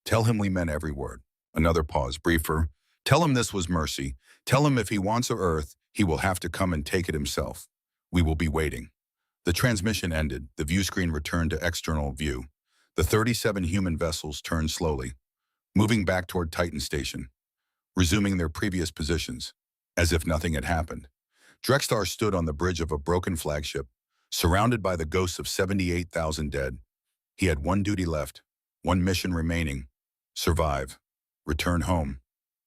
Tell him we meant every word." Another pause, briefer. "Tell him this was mercy. Tell him if he wants our Earth, he will have to come and take it himself. We will be waiting." The transmission ended. The view screen returned to external view. The 37 human vessels turned slowly, moving back toward Titan Station, resuming their previous positions, as if nothing had happened. Drextar stood on the bridge of a broken flagship, surrounded by the ghosts of 78,000 dead. He had one duty left, one mission remaining: survive, return home,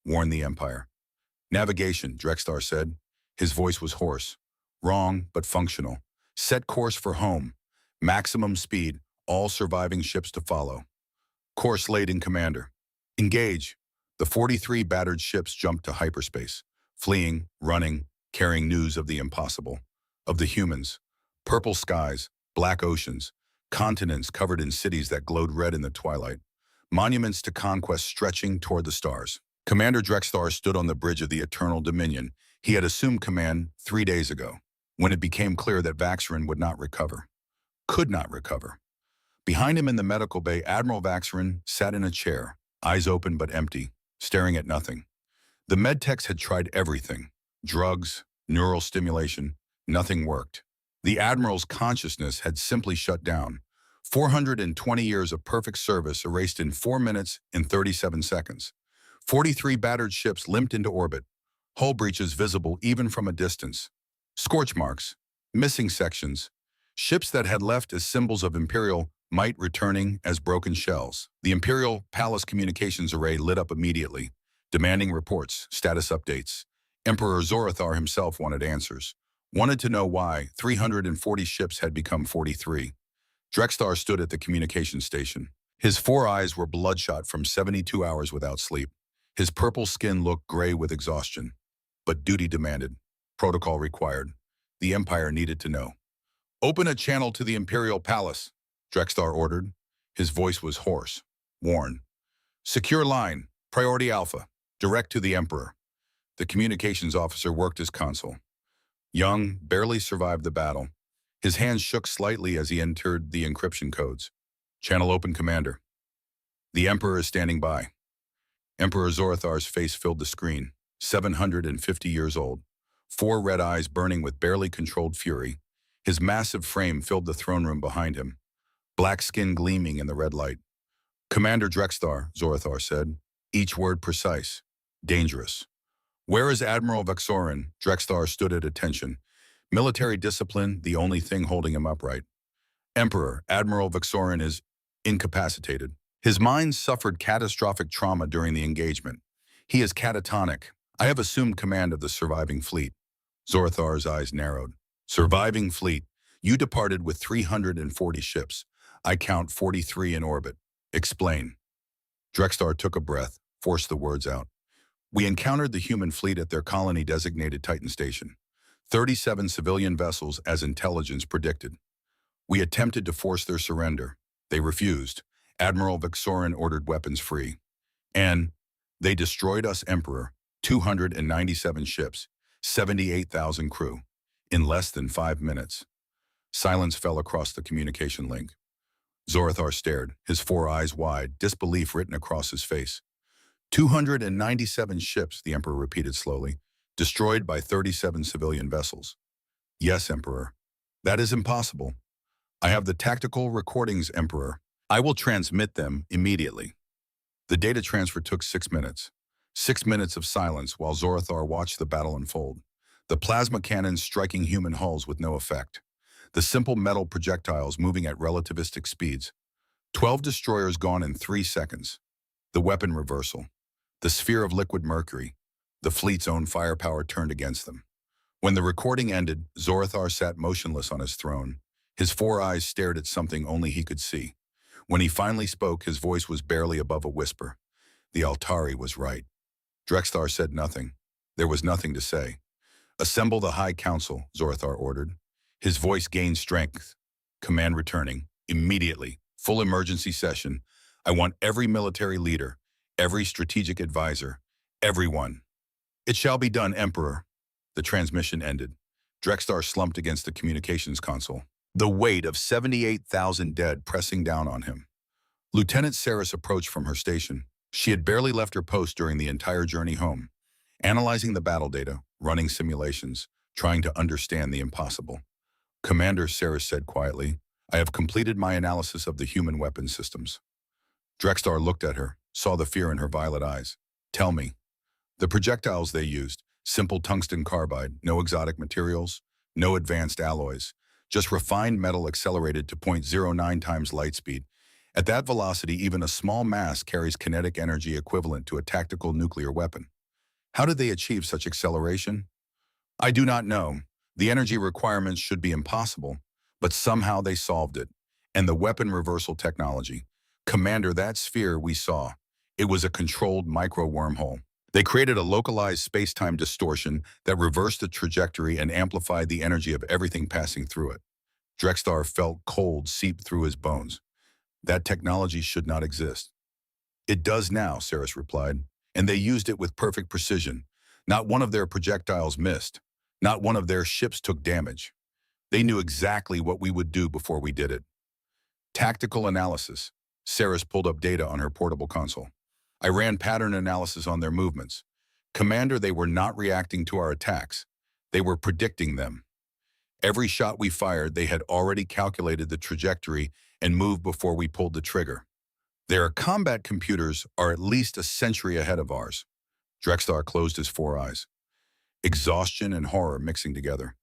warn the Empire. "Navigation," Drextar said. His voice was hoarse, wrong but functional. "Set course for home. Maximum speed, all surviving ships to follow." "Course laid in, Commander." "Engage." The 43 battered ships jumped to hyperspace, fleeing, running, carrying news of the impossible, of the humans. Purple skies, black oceans, continents covered in cities that glowed red in the twilight, monuments to conquest stretching toward the stars. Commander Drextar stood on the bridge of the Eternal Dominion. He had assumed command 3 days ago, when it became clear that Vaxorin would not recover, could not recover. Behind him in the medical bay, Admiral Vaxorin sat in a chair, eyes open but empty, staring at nothing. The medtechs had tried everything: drugs, neural stimulation. Nothing worked. The Admiral's consciousness had simply shut down. 420 years of perfect service erased in 4 minutes and 37 seconds. 43 battered ships limped into orbit, hull breaches visible even from a distance. Scorch marks, missing sections, ships that had left as symbols of Imperial might returning as broken shells. The Imperial Palace communications array lit up immediately, demanding reports, status updates. Emperor Zorathar himself wanted answers, wanted to know why 340 ships had become 43. Drexthar stood at the communications station. His 4 eyes were bloodshot from 72 hours without sleep. His purple skin looked gray with exhaustion. But duty demanded. Protocol required. The Empire needed to know. "Open a channel to the Imperial Palace," Drexthar ordered. His voice was hoarse, worn. "Secure line, priority alpha, direct to the Emperor." The communications officer worked his console. Young barely survived the battle. His hands shook slightly as he entered the encryption codes. "Channel open, Commander." "The Emperor is standing by." Emperor Zorathar's face filled the screen, 750 years old, 4 red eyes burning with barely controlled fury. His massive frame filled the throne room behind him, black skin gleaming in the red light. "Commander Drexthar," Zorathar said, each word precise, dangerous. "Where is Admiral Vexorin?" Drexthar stood at attention. Military discipline, the only thing holding him upright. "Emperor, Admiral Vexorin is incapacitated. His mind suffered catastrophic trauma during the engagement. He is catatonic. I have assumed command of the surviving fleet." Zorathar's eyes narrowed. "Surviving fleet? You departed with 340 ships. I count 43 in orbit. Explain." Drexthar took a breath, forced the words out. "We encountered the human fleet at their colony-designated Titan station. 37 civilian vessels as intelligence predicted. We attempted to force their surrender. They refused. Admiral Vexorin ordered weapons free. And they destroyed us, Emperor. 297 ships, 78,000 crew, in less than 5 minutes." Silence fell across the communication link. Zorathar stared, his 4 eyes wide, disbelief written across his face. 297 ships, the Emperor repeated slowly, destroyed by 37 civilian vessels. "Yes, Emperor. That is impossible. I have the tactical recordings, Emperor. I will transmit them immediately." The data transfer took 6 minutes. 6 minutes of silence while Zorathar watched the battle unfold. The plasma cannons striking human hulls with no effect. The simple metal projectiles moving at relativistic speeds. 12 destroyers gone in 3 seconds. The weapon reversal. The sphere of liquid mercury. The fleet's own firepower turned against them. When the recording ended, Zorathar sat motionless on his throne. His 4 eyes stared at something only he could see. When he finally spoke, his voice was barely above a whisper. The Altari was right. Drexthar said nothing. There was nothing to say. "Assemble the High Council," Zorathar ordered. His voice gained strength. "Command returning. Immediately. Full emergency session. I want every military leader, every strategic advisor, everyone." "It shall be done, Emperor." The transmission ended. Drexthar slumped against the communications console, the weight of 78,000 dead pressing down on him. Lieutenant Saris approached from her station. She had barely left her post during the entire journey home, analyzing the battle data, running simulations, trying to understand the impossible. "Commander," Saris said quietly, "I have completed my analysis of the human weapon systems." Drexthar looked at her, saw the fear in her violet eyes. "Tell me." "The projectiles they used, simple tungsten carbide, no exotic materials, no advanced alloys, just refined metal accelerated to 0.09 times light speed. At that velocity, even a small mass carries kinetic energy equivalent to a tactical nuclear weapon. How did they achieve such acceleration? I do not know. The energy requirements should be impossible, but somehow they solved it. And the weapon reversal technology. Commander, that sphere we saw, it was a controlled micro-wormhole. They created a localized space-time distortion that reversed the trajectory and amplified the energy of everything passing through it." Drexthar felt cold seep through his bones. "That technology should not exist." "It does now," Saris replied, "and they used it with perfect precision. Not one of their projectiles missed. Not one of their ships took damage. They knew exactly what we would do before we did it." Tactical analysis. Saris pulled up data on her portable console. "I ran pattern analysis on their movements. Commander, they were not reacting to our attacks. They were predicting them." Every shot we fired, they had already calculated the trajectory and moved before we pulled the trigger. Their combat computers are at least a century ahead of ours. Drexthar closed his four eyes. Exhaustion and horror mixing together.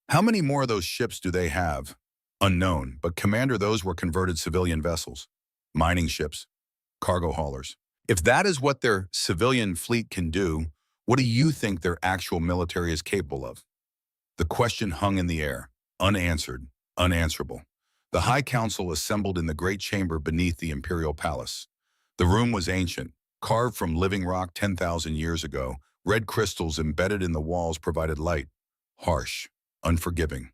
How many more of those ships do they have? Unknown, but Commander, those were converted civilian vessels. Mining ships, cargo haulers. If that is what their civilian fleet can do, what do you think their actual military is capable of? The question hung in the air, unanswered, unanswerable. The High Council assembled in the great chamber beneath the Imperial Palace. The room was ancient, carved from living rock 10,000 years ago. Red crystals embedded in the walls provided light, harsh, unforgiving.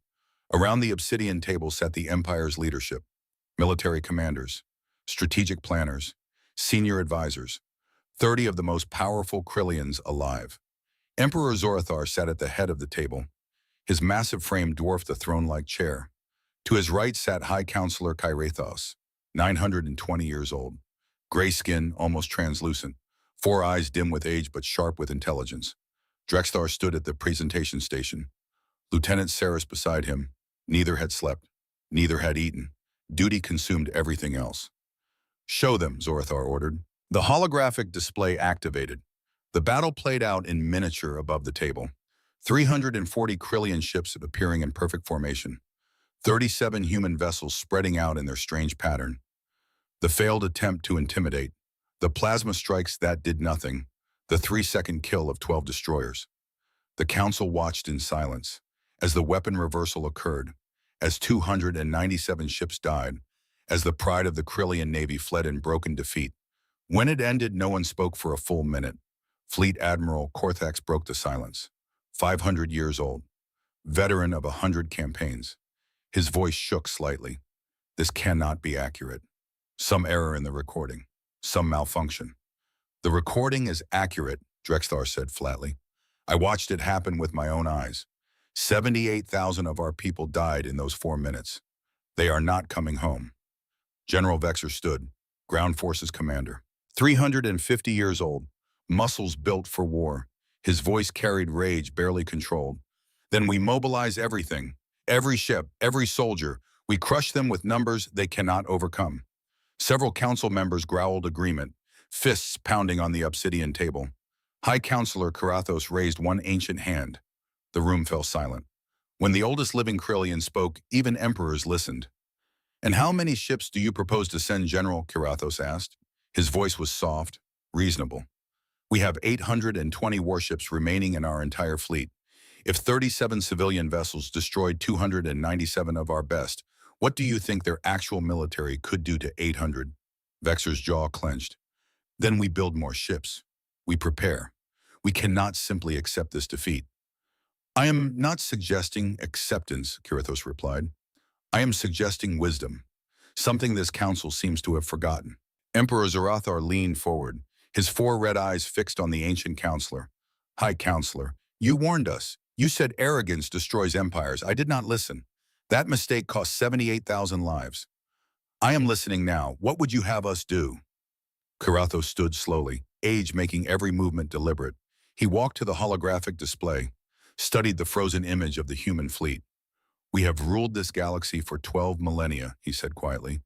Around the obsidian table sat the Empire's leadership, military commanders, strategic planners, senior advisors, 30 of the most powerful Krillians alive. Emperor Zorathar sat at the head of the table. His massive frame dwarfed the throne-like chair. To his right sat High Counselor Kyrathos, 920 years old, gray skin, almost translucent, four eyes dim with age but sharp with intelligence. Drexthar stood at the presentation station. Lieutenant Saris beside him. Neither had slept. Neither had eaten. Duty consumed everything else. Show them, Zorathar ordered. The holographic display activated. The battle played out in miniature above the table. 340 Krillian ships appearing in perfect formation. 37 human vessels spreading out in their strange pattern. The failed attempt to intimidate. The plasma strikes that did nothing. The 3-second kill of 12 destroyers. The Council watched in silence as the weapon reversal occurred, as 297 ships died, as the pride of the Krillian Navy fled in broken defeat. When it ended, no one spoke for a full minute. Fleet Admiral Korthax broke the silence. 500 years old, veteran of 100 campaigns. His voice shook slightly. This cannot be accurate. Some error in the recording. Some malfunction. The recording is accurate, Drexthar said flatly. I watched it happen with my own eyes. 78,000 of our people died in those 4 minutes. They are not coming home. General Vexer stood, Ground Forces Commander. 350 years old, muscles built for war. His voice carried rage barely controlled. Then we mobilize everything. Every ship, every soldier. We crush them with numbers they cannot overcome. Several council members growled agreement, fists pounding on the obsidian table. High Counselor Karathos raised one ancient hand. The room fell silent. When the oldest living Krillian spoke, even emperors listened. And how many ships do you propose to send, General? Karathos asked. His voice was soft, reasonable. We have 820 warships remaining in our entire fleet. If 37 civilian vessels destroyed 297 of our best, what do you think their actual military could do to 800? Vexer's jaw clenched. Then we build more ships. We prepare. We cannot simply accept this defeat. I am not suggesting acceptance, Karathos replied. I am suggesting wisdom, something this council seems to have forgotten. Emperor Zorathar leaned forward, his 4 red eyes fixed on the ancient counselor. High Counselor, you warned us. You said arrogance destroys empires. I did not listen. That mistake cost 78,000 lives. I am listening now. What would you have us do? Karathos stood slowly, age making every movement deliberate. He walked to the holographic display, studied the frozen image of the human fleet. We have ruled this galaxy for 12 millennia, he said quietly.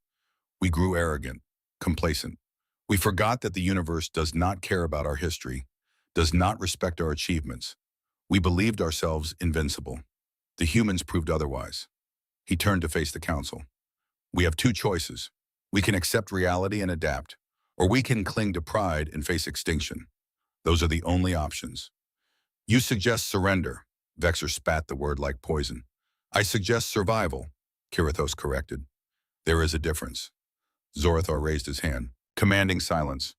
We grew arrogant, complacent. We forgot that the universe does not care about our history, does not respect our achievements. We believed ourselves invincible. The humans proved otherwise. He turned to face the council. We have 2 choices. We can accept reality and adapt, or we can cling to pride and face extinction. Those are the only options. You suggest surrender. Vexer spat the word like poison. I suggest survival, Karathos corrected. There is a difference. Zorathar raised his hand, commanding silence.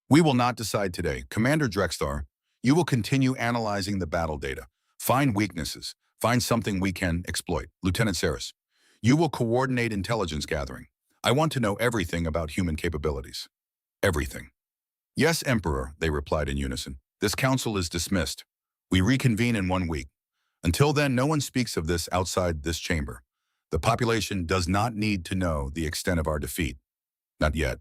We will not decide today. Commander Drexthar, you will continue analyzing the battle data. Find weaknesses. Find something we can exploit. Lieutenant Saris, you will coordinate intelligence gathering. I want to know everything about human capabilities. Everything. Yes, Emperor, they replied in unison. This council is dismissed. We reconvene in 1 week. Until then, no one speaks of this outside this chamber. The population does not need to know the extent of our defeat. Not yet.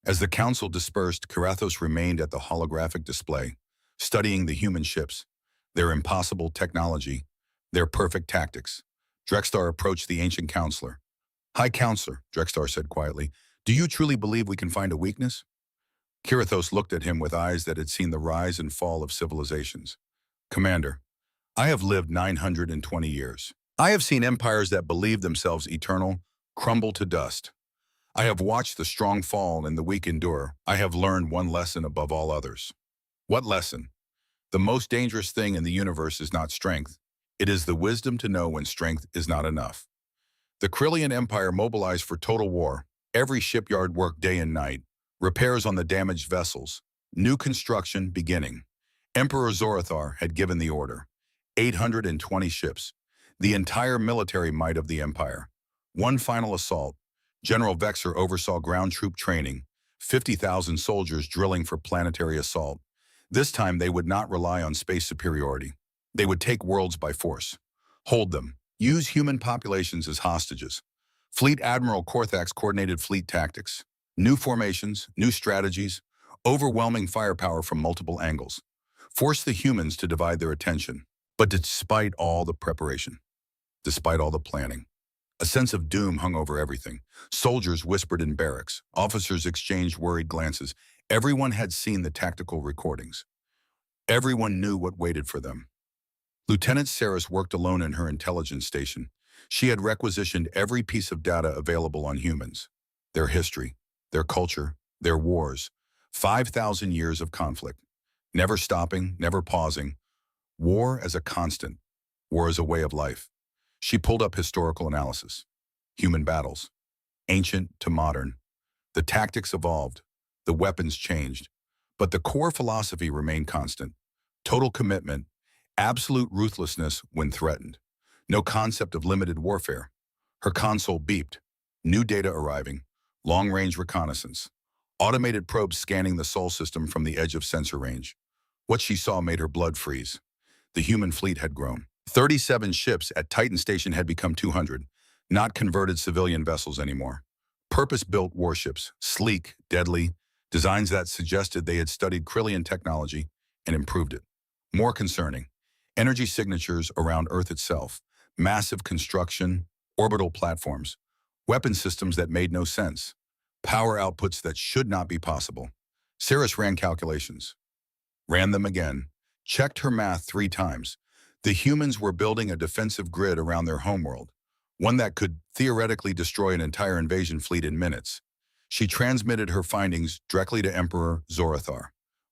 As the council dispersed, Karathos remained at the holographic display, studying the human ships, their impossible technology, their perfect tactics. Drextar approached the ancient counselor. High Counselor, Drextar said quietly, do you truly believe we can find a weakness? Kirathos looked at him with eyes that had seen the rise and fall of civilizations. Commander, I have lived 920 years. I have seen empires that believed themselves eternal crumble to dust. I have watched the strong fall and the weak endure. I have learned one lesson above all others. What lesson? The most dangerous thing in the universe is not strength. It is the wisdom to know when strength is not enough. The Krillian Empire mobilized for total war. Every shipyard worked day and night. Repairs on the damaged vessels. New construction beginning. Emperor Zorathar had given the order. 820 ships. The entire military might of the empire. One final assault. General Vexer oversaw ground troop training. 50,000 soldiers drilling for planetary assault. This time they would not rely on space superiority. They would take worlds by force. Hold them. Use human populations as hostages. Fleet Admiral Korthax coordinated fleet tactics. New formations, new strategies, overwhelming firepower from multiple angles. Force the humans to divide their attention. But despite all the preparation, despite all the planning, a sense of doom hung over everything. Soldiers whispered in barracks. Officers exchanged worried glances. Everyone had seen the tactical recordings. Everyone knew what waited for them. Lieutenant Saris worked alone in her intelligence station. She had requisitioned every piece of data available on humans. Their history, their culture, their wars. 5,000 years of conflict. Never stopping, never pausing. War as a constant. War as a way of life. She pulled up historical analysis. Human battles. Ancient to modern. The tactics evolved. The weapons changed. But the core philosophy remained constant. Total commitment. Absolute ruthlessness when threatened. No concept of limited warfare. Her console beeped. New data arriving. Long-range reconnaissance. Automated probes scanning the Sol system from the edge of sensor range. What she saw made her blood freeze. The human fleet had grown. 37 ships at Titan Station had become 200, not converted civilian vessels anymore. Purpose-built warships, sleek, deadly, designs that suggested they had studied Krillian technology and improved it. More concerning, energy signatures around Earth itself, massive construction, orbital platforms, weapon systems that made no sense, power outputs that should not be possible. Saris ran calculations. Ran them again. Checked her math 3 times. The humans were building a defensive grid around their homeworld, one that could theoretically destroy an entire invasion fleet in minutes. She transmitted her findings directly to Emperor Zorathar.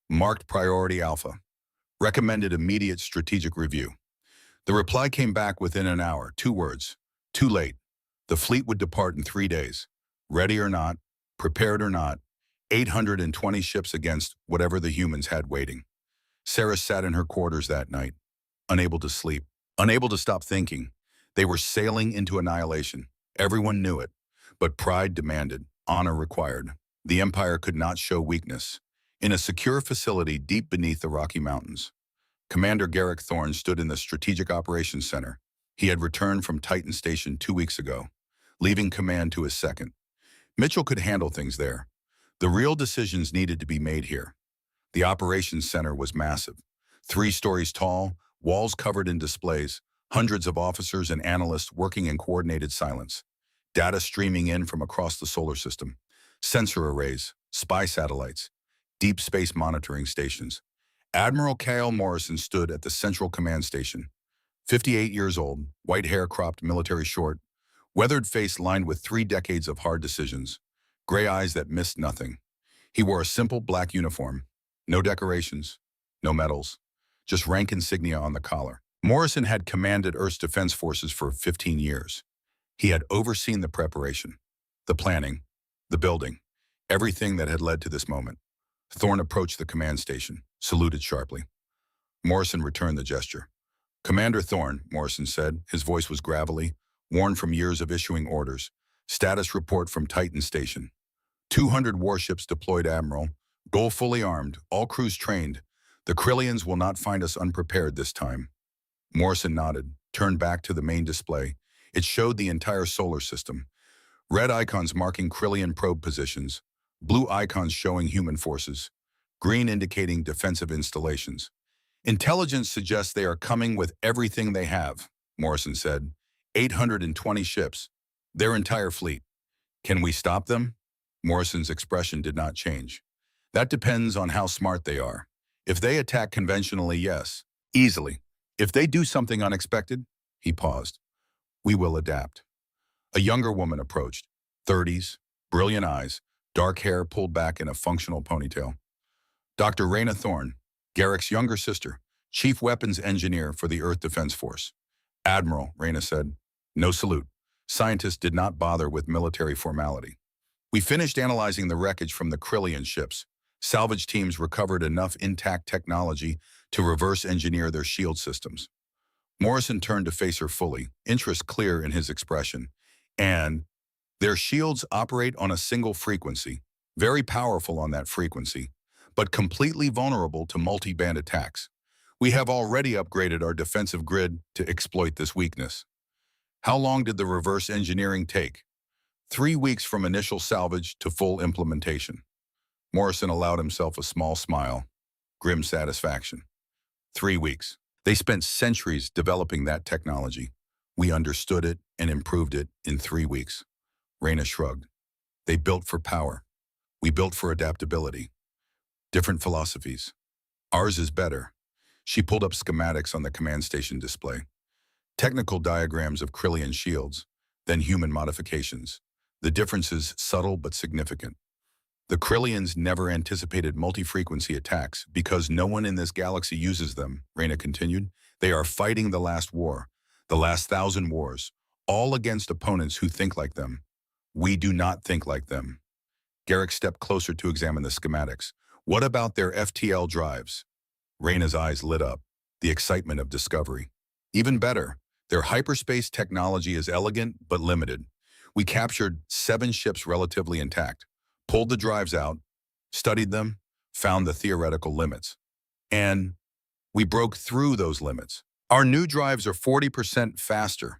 Marked Priority Alpha. Recommended immediate strategic review. The reply came back within an hour. 2 words. Too late. The fleet would depart in 3 days. Ready or not, prepared or not, 820 ships against whatever the humans had waiting. Saris sat in her quarters that night, unable to sleep, unable to stop thinking. They were sailing into annihilation. Everyone knew it, but pride demanded, honor required. The Empire could not show weakness. In a secure facility deep beneath the Rocky Mountains, Commander Garrick Thorne stood in the Strategic Operations Center. He had returned from Titan Station 2 weeks ago, leaving command to his second. Mitchell could handle things there. The real decisions needed to be made here. The operations center was massive. 3 stories tall, walls covered in displays, hundreds of officers and analysts working in coordinated silence. Data streaming in from across the solar system. Sensor arrays, spy satellites, deep space monitoring stations. Admiral Kyle Morrison stood at the Central Command Station. 58 years old, white hair cropped military short, weathered face lined with 3 decades of hard decisions, gray eyes that missed nothing. He wore a simple black uniform. No decorations, no medals, just rank insignia on the collar. Morrison had commanded Earth's defense forces for 15 years. He had overseen the preparation, the planning, the building, everything that had led to this moment. Thorne approached the command station, saluted sharply. Morrison returned the gesture. Commander Thorne, Morrison said. His voice was gravelly, worn from years of issuing orders. Status report from Titan Station. 200 warships deployed, Admiral. Goal fully armed, all crews trained. The Krillians will not find us unprepared this time. Morrison nodded, turned back to the main display. It showed the entire solar system. Red icons marking Krillian probe positions. Blue icons showing human forces. Green indicating defensive installations. Intelligence suggests they are coming with everything they have, Morrison said. 820 ships. Their entire fleet. Can we stop them? Morrison's expression did not change. That depends on how smart they are. If they attack conventionally, yes. Easily. If they do something unexpected, he paused. We will adapt. A younger woman approached. 30s, brilliant eyes, dark hair pulled back in a functional ponytail. Dr. Raina Thorne, Garrick's younger sister, chief weapons engineer for the Earth Defense Force. Admiral, Raina said. No salute. Scientists did not bother with military formality. We finished analyzing the wreckage from the Krillian ships. Salvage teams recovered enough intact technology to reverse engineer their shield systems. Morrison turned to face her fully, interest clear in his expression. And their shields operate on a single frequency, very powerful on that frequency, but completely vulnerable to multi-band attacks. We have already upgraded our defensive grid to exploit this weakness. How long did the reverse engineering take? 3 weeks from initial salvage to full implementation. Morrison allowed himself a small smile, grim satisfaction. 3 weeks. They spent centuries developing that technology. We understood it and improved it in 3 weeks. Raina shrugged. They built for power. We built for adaptability. Different philosophies. Ours is better. She pulled up schematics on the command station display. Technical diagrams of Krillian shields, then human modifications. The differences subtle but significant. The Krillians never anticipated multi-frequency attacks because no one in this galaxy uses them, Raina continued. They are fighting the last war, the last 1,000 wars, all against opponents who think like them. We do not think like them. Garrick stepped closer to examine the schematics. What about their FTL drives? Raina's eyes lit up, the excitement of discovery. Even better, their hyperspace technology is elegant but limited. We captured 7 ships relatively intact, pulled the drives out, studied them, found the theoretical limits. And we broke through those limits. Our new drives are 40% faster,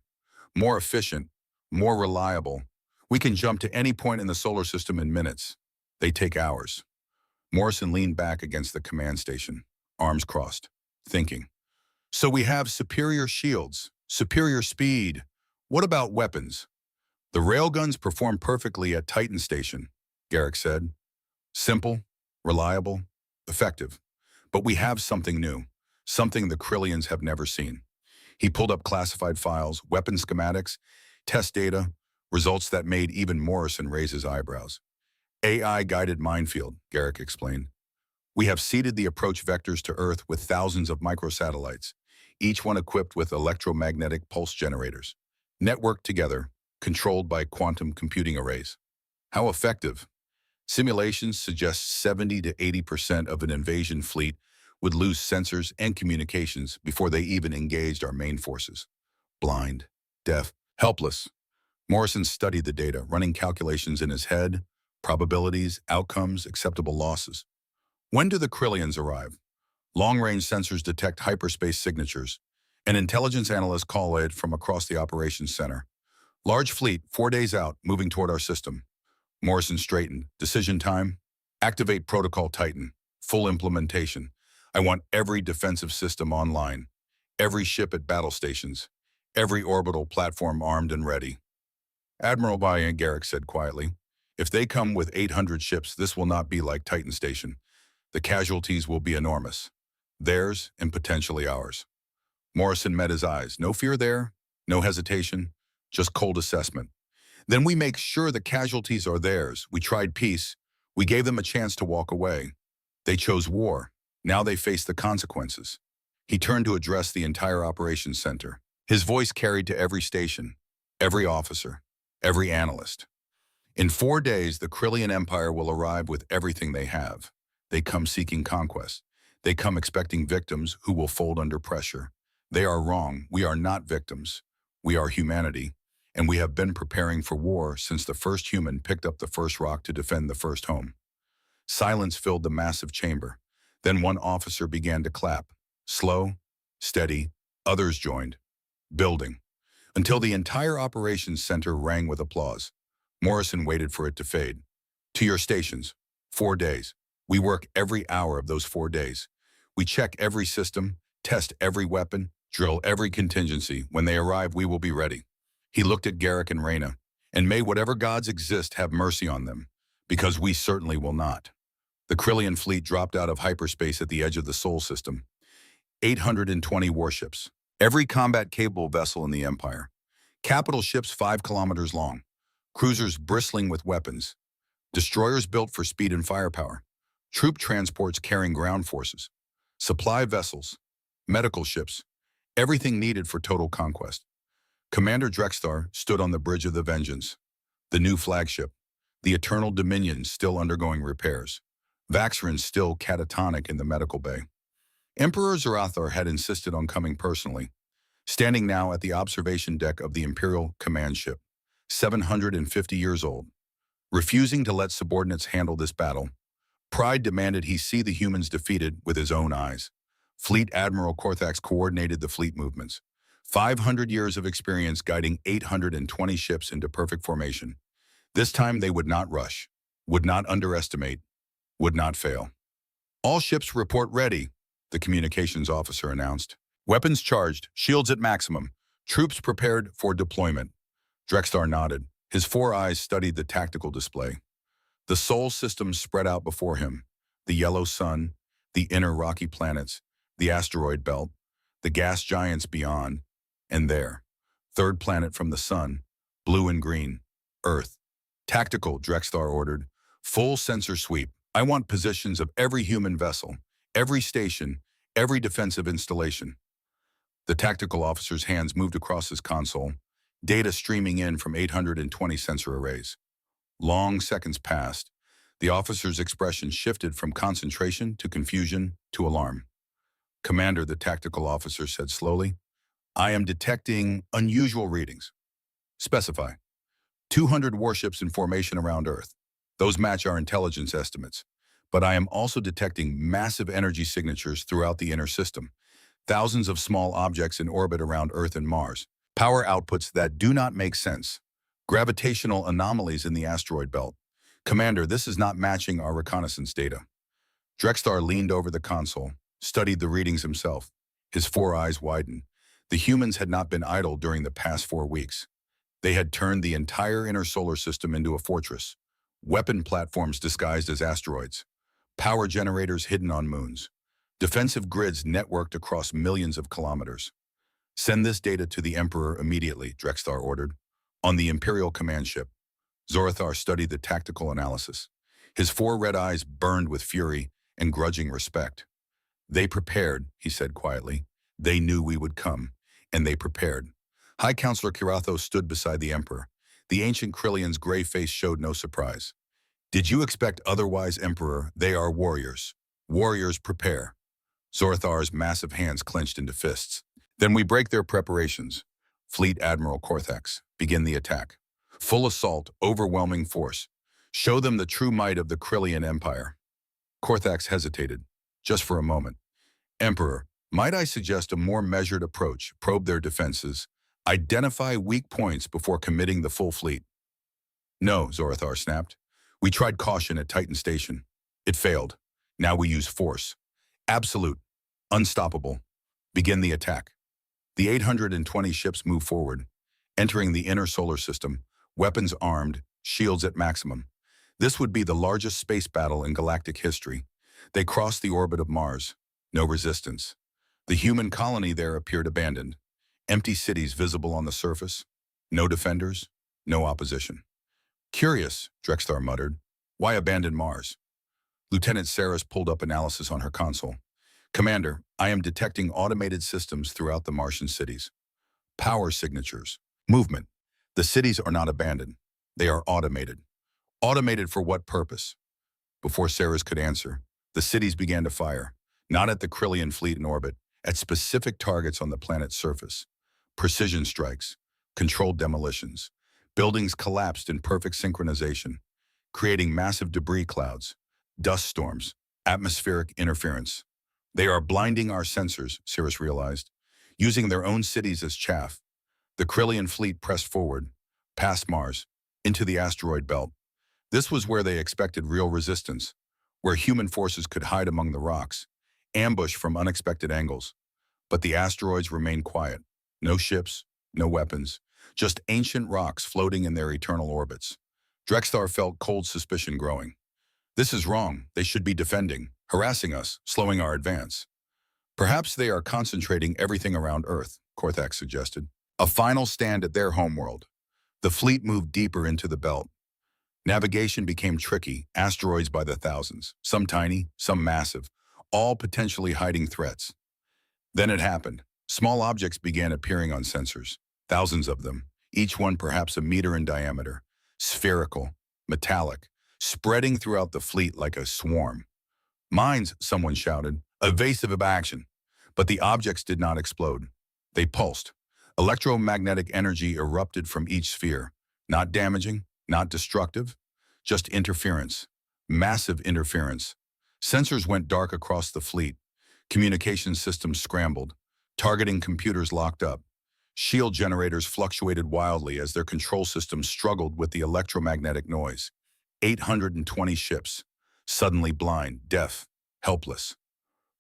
more efficient, more reliable. We can jump to any point in the solar system in minutes. They take hours. Morrison leaned back against the command station, arms crossed, thinking. So we have superior shields, superior speed. What about weapons? The railguns perform perfectly at Titan Station, Garrick said. Simple, reliable, effective. But we have something new, something the Krillians have never seen. He pulled up classified files, weapon schematics, test data, results that made even Morrison raise his eyebrows. AI-guided minefield, Garrick explained. We have seeded the approach vectors to Earth with thousands of microsatellites, each one equipped with electromagnetic pulse generators, networked together, controlled by quantum computing arrays. How effective? Simulations suggest 70 to 80% of an invasion fleet would lose sensors and communications before they even engaged our main forces. Blind, deaf, helpless. Morrison studied the data, running calculations in his head, probabilities, outcomes, acceptable losses. When do the Krillians arrive? Long-range sensors detect hyperspace signatures. An intelligence analyst call it from across the operations center. Large fleet, 4 days out, moving toward our system. Morrison straightened. Decision time? Activate Protocol Titan. Full implementation. I want every defensive system online. Every ship at battle stations. Every orbital platform armed and ready. Admiral Bayan, Garrick said quietly. If they come with 800 ships, this will not be like Titan Station. The casualties will be enormous. Theirs and potentially ours. Morrison met his eyes. No fear there, no hesitation, just cold assessment. Then we make sure the casualties are theirs. We tried peace. We gave them a chance to walk away. They chose war. Now they face the consequences. He turned to address the entire operations center. His voice carried to every station, every officer, every analyst. In 4 days, the Krillian Empire will arrive with everything they have. They come seeking conquest. They come expecting victims who will fold under pressure. They are wrong. We are not victims. We are humanity, and we have been preparing for war since the first human picked up the first rock to defend the first home. Silence filled the massive chamber. Then one officer began to clap. Slow, steady, others joined. Building. Until the entire operations center rang with applause. Morrison waited for it to fade. To your stations. 4 days. We work every hour of those 4 days. We check every system, test every weapon, drill every contingency. When they arrive, we will be ready. He looked at Garrick and Reyna, and may whatever gods exist have mercy on them, because we certainly will not. The Krillian fleet dropped out of hyperspace at the edge of the Sol system. 820 warships, every combat-capable vessel in the Empire. Capital ships 5 kilometers long, cruisers bristling with weapons, destroyers built for speed and firepower, troop transports carrying ground forces, supply vessels, medical ships, everything needed for total conquest. Commander Drexthar stood on the bridge of the Vengeance, the new flagship, the Eternal Dominion still undergoing repairs, Vaxrin still catatonic in the medical bay. Emperor Zarathar had insisted on coming personally, standing now at the observation deck of the Imperial command ship, 750 years old. Refusing to let subordinates handle this battle, Pride demanded he see the humans defeated with his own eyes. Fleet Admiral Korthax coordinated the fleet movements. 500 years of experience guiding 820 ships into perfect formation. This time they would not rush, would not underestimate, would not fail. All ships report ready, the communications officer announced. Weapons charged, shields at maximum, troops prepared for deployment. Drexthar nodded. His 4 eyes studied the tactical display. The Sol system spread out before him. The yellow sun, the inner rocky planets, the asteroid belt, the gas giants beyond, and there, third planet from the sun, blue and green, Earth. Tactical, Drexthar ordered. Full sensor sweep. I want positions of every human vessel, every station, every defensive installation. The tactical officer's hands moved across his console, data streaming in from 820 sensor arrays. Long seconds passed. The officer's expression shifted from concentration to confusion to alarm. Commander, the tactical officer said slowly, I am detecting unusual readings. Specify. 200 warships in formation around Earth. Those match our intelligence estimates. But I am also detecting massive energy signatures throughout the inner system. Thousands of small objects in orbit around Earth and Mars. Power outputs that do not make sense. Gravitational anomalies in the asteroid belt. Commander, this is not matching our reconnaissance data. Drexthar leaned over the console, studied the readings himself. His 4 eyes widened. The humans had not been idle during the past 4 weeks. They had turned the entire inner solar system into a fortress. Weapon platforms disguised as asteroids. Power generators hidden on moons. Defensive grids networked across millions of kilometers. Send this data to the Emperor immediately, Drexthar ordered. On the Imperial command ship. Zarathar studied the tactical analysis. His 4 red eyes burned with fury and grudging respect. They prepared, he said quietly. They knew we would come, and they prepared. High Counselor Kirathos stood beside the Emperor. The ancient Krillian's gray face showed no surprise. Did you expect otherwise, Emperor? They are warriors. Warriors prepare. Zorathar's massive hands clenched into fists. Then we break their preparations. Fleet Admiral Korthax, begin the attack. Full assault, overwhelming force. Show them the true might of the Krillian Empire. Korthax hesitated, just for a moment. Emperor, might I suggest a more measured approach? Probe their defenses. Identify weak points before committing the full fleet. No, Zarathar snapped. We tried caution at Titan Station. It failed. Now we use force. Absolute. Unstoppable. Begin the attack. The 820 ships move forward, entering the inner solar system, weapons armed, shields at maximum. This would be the largest space battle in galactic history. They crossed the orbit of Mars. No resistance. The human colony there appeared abandoned. Empty cities visible on the surface. No defenders. No opposition. Curious, Drexthar muttered. Why abandon Mars? Lieutenant Saris pulled up analysis on her console. Commander, I am detecting automated systems throughout the Martian cities. Power signatures. Movement. The cities are not abandoned. They are automated. Automated for what purpose? Before Saris could answer, the cities began to fire, not at the Krillian fleet in orbit, at specific targets on the planet's surface. Precision strikes, controlled demolitions. Buildings collapsed in perfect synchronization, creating massive debris clouds, dust storms, atmospheric interference. They are blinding our sensors, Saris realized, using their own cities as chaff. The Krillian fleet pressed forward, past Mars, into the asteroid belt. This was where they expected real resistance, where human forces could hide among the rocks, ambush from unexpected angles. But the asteroids remained quiet. No ships, no weapons, just ancient rocks floating in their eternal orbits. Drexthar felt cold suspicion growing. This is wrong. They should be defending, harassing us, slowing our advance. Perhaps they are concentrating everything around Earth, Korthak suggested. A final stand at their homeworld. The fleet moved deeper into the belt. Navigation became tricky, asteroids by the thousands, some tiny, some massive, all potentially hiding threats. Then it happened. Small objects began appearing on sensors, thousands of them, each one perhaps a meter in diameter, spherical, metallic, spreading throughout the fleet like a swarm. Mines, someone shouted, evasive action. But the objects did not explode. They pulsed. Electromagnetic energy erupted from each sphere, not damaging, not destructive, just interference, massive interference. Sensors went dark across the fleet. Communication systems scrambled. Targeting computers locked up. Shield generators fluctuated wildly as their control systems struggled with the electromagnetic noise. 820 ships, suddenly blind, deaf, helpless.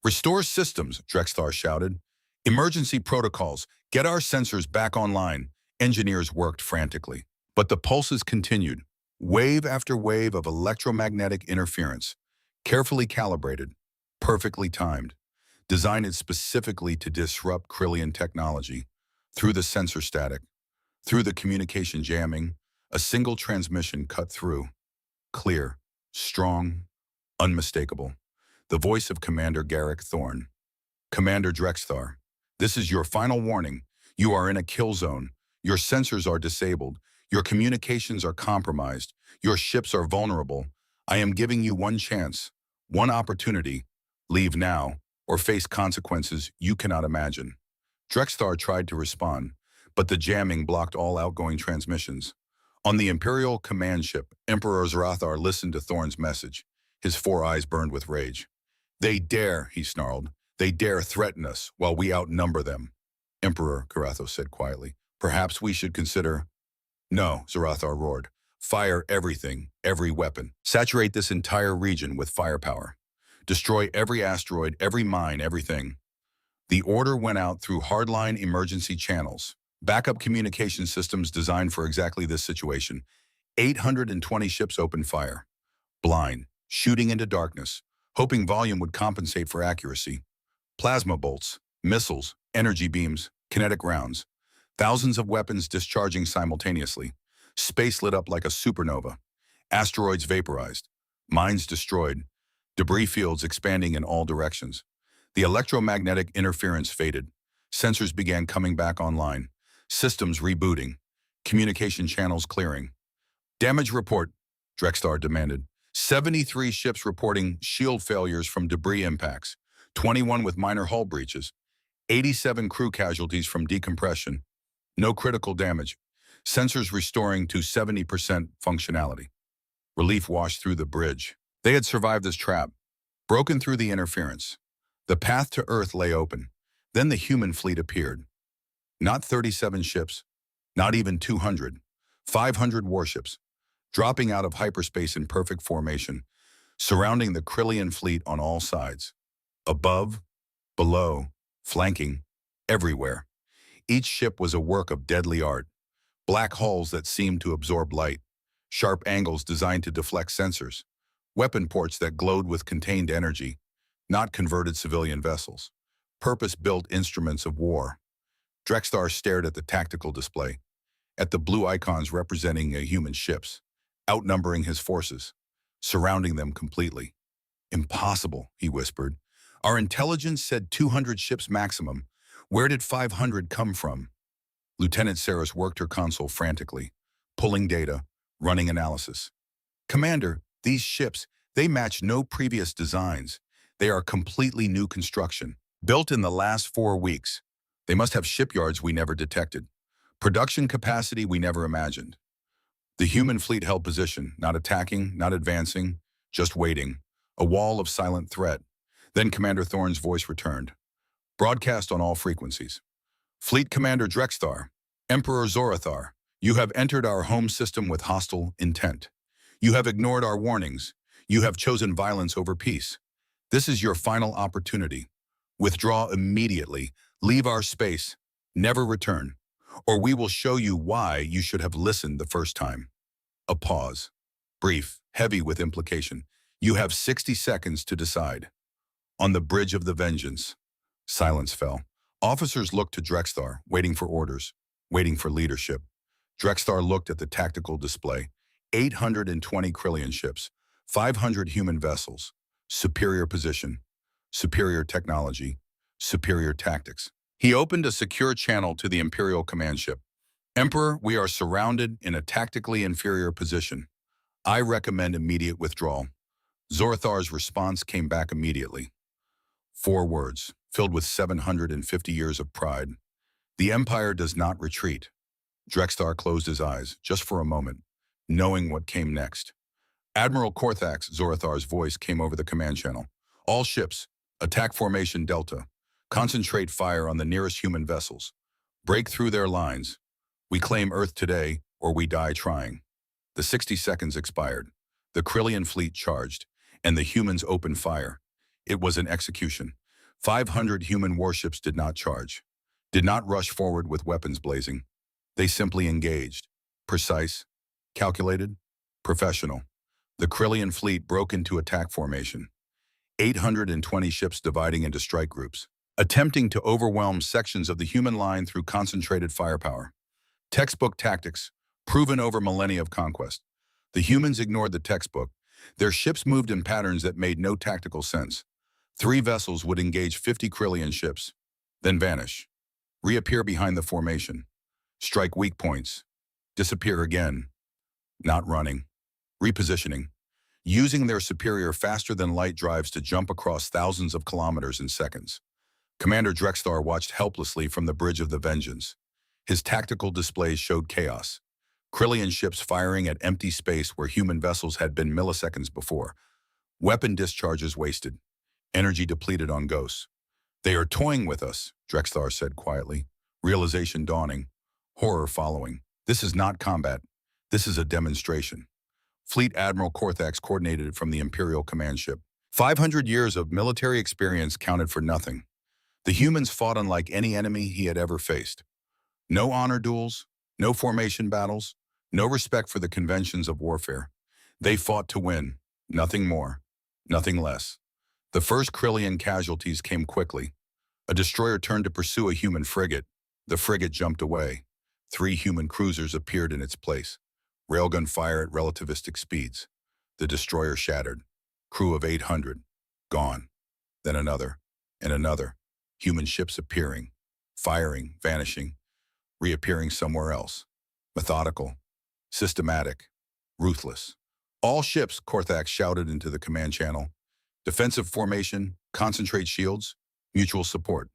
Restore systems, Drexthar shouted. Emergency protocols, get our sensors back online. Engineers worked frantically. But the pulses continued, wave after wave of electromagnetic interference, carefully calibrated, perfectly timed, designed specifically to disrupt Krillian technology. Through the sensor static, through the communication jamming, a single transmission cut through. Clear, strong, unmistakable. The voice of Commander Garrick Thorne. Commander Drexthar, this is your final warning. You are in a kill zone. Your sensors are disabled. Your communications are compromised. Your ships are vulnerable. I am giving you one chance, one opportunity. Leave now, or face consequences you cannot imagine. Drexthar tried to respond, but the jamming blocked all outgoing transmissions. On the Imperial command ship, Emperor Zarathar listened to Thorne's message. His 4 eyes burned with rage. They dare, he snarled. They dare threaten us while we outnumber them. Emperor, Karathos said quietly, perhaps we should consider... No, Zarathar roared. Fire everything, every weapon. Saturate this entire region with firepower. Destroy every asteroid, every mine, everything. The order went out through hardline emergency channels. Backup communication systems designed for exactly this situation. 820 ships opened fire. Blind, shooting into darkness, hoping volume would compensate for accuracy. Plasma bolts, missiles, energy beams, kinetic rounds. Thousands of weapons discharging simultaneously. Space lit up like a supernova. Asteroids vaporized. Mines destroyed. Debris fields expanding in all directions. The electromagnetic interference faded. Sensors began coming back online. Systems rebooting. Communication channels clearing. Damage report, Drexthar demanded. 73 ships reporting shield failures from debris impacts. 21 with minor hull breaches. 87 crew casualties from decompression. No critical damage. Sensors restoring to 70% functionality. Relief washed through the bridge. They had survived this trap, broken through the interference. The path to Earth lay open. Then the human fleet appeared. Not 37 ships, not even 200. 500 warships, dropping out of hyperspace in perfect formation, surrounding the Krillian fleet on all sides. Above, below, flanking, everywhere. Each ship was a work of deadly art. Black hulls that seemed to absorb light, sharp angles designed to deflect sensors, weapon ports that glowed with contained energy, not converted civilian vessels, purpose-built instruments of war. Drexthar stared at the tactical display, at the blue icons representing human ships, outnumbering his forces, surrounding them completely. Impossible, he whispered. Our intelligence said 200 ships maximum. Where did 500 come from? Lieutenant Saris worked her console frantically, pulling data, running analysis. Commander, these ships, they match no previous designs. They are completely new construction, built in the last 4 weeks. They must have shipyards we never detected, production capacity we never imagined. The human fleet held position, not attacking, not advancing, just waiting, a wall of silent threat. Then Commander Thorne's voice returned. Broadcast on all frequencies. Fleet Commander Drexthar, Emperor Zorathar, you have entered our home system with hostile intent. You have ignored our warnings. You have chosen violence over peace. This is your final opportunity. Withdraw immediately. Leave our space. Never return. or we will show you why you should have listened the first time. A pause. Brief, heavy with implication. You have 60 seconds to decide. On the bridge of the vengeance. Silence fell. Officers looked to Drexthar, waiting for orders, waiting for leadership. Drexthar looked at the tactical display. 820 Krillian ships, 500 human vessels, superior position, superior technology, superior tactics. He opened a secure channel to the Imperial command ship. Emperor, we are surrounded in a tactically inferior position. I recommend immediate withdrawal. Zorathar's response came back immediately. 4 words, filled with 750 years of pride. The Empire does not retreat. Drexthar closed his eyes, just for a moment, knowing what came next. Admiral Korthax, Zorathar's voice came over the command channel. All ships, attack formation Delta. Concentrate fire on the nearest human vessels. Break through their lines. We claim Earth today, or we die trying. The 60 seconds expired. The Krillian fleet charged, and the humans opened fire. It was an execution. 500 human warships did not charge, did not rush forward with weapons blazing. They simply engaged. Precise, calculated, professional. The Krillian fleet broke into attack formation. 820 ships dividing into strike groups, attempting to overwhelm sections of the human line through concentrated firepower. Textbook tactics, proven over millennia of conquest. The humans ignored the textbook. Their ships moved in patterns that made no tactical sense. 3 vessels would engage 50 Krillian ships, then vanish, reappear behind the formation, strike weak points, disappear again, not running, repositioning, using their superior faster-than-light drives to jump across thousands of kilometers in seconds. Commander Drexthar watched helplessly from the bridge of the Vengeance. His tactical displays showed chaos. Krillian ships firing at empty space where human vessels had been milliseconds before. Weapon discharges wasted. Energy depleted on ghosts. They are toying with us, Drexthar said quietly. Realization dawning. Horror following. This is not combat. This is a demonstration. Fleet Admiral Korthax coordinated it from the Imperial command ship. 500 years of military experience counted for nothing. The humans fought unlike any enemy he had ever faced. No honor duels, no formation battles, no respect for the conventions of warfare. They fought to win, nothing more, nothing less. The first Krillian casualties came quickly. A destroyer turned to pursue a human frigate. The frigate jumped away. 3 human cruisers appeared in its place. Railgun fire at relativistic speeds. The destroyer shattered. Crew of 800. Gone. Then another, and another. Human ships appearing, firing, vanishing, reappearing somewhere else. Methodical, systematic, ruthless. All ships, Korthax shouted into the command channel. Defensive formation, concentrate shields, mutual support.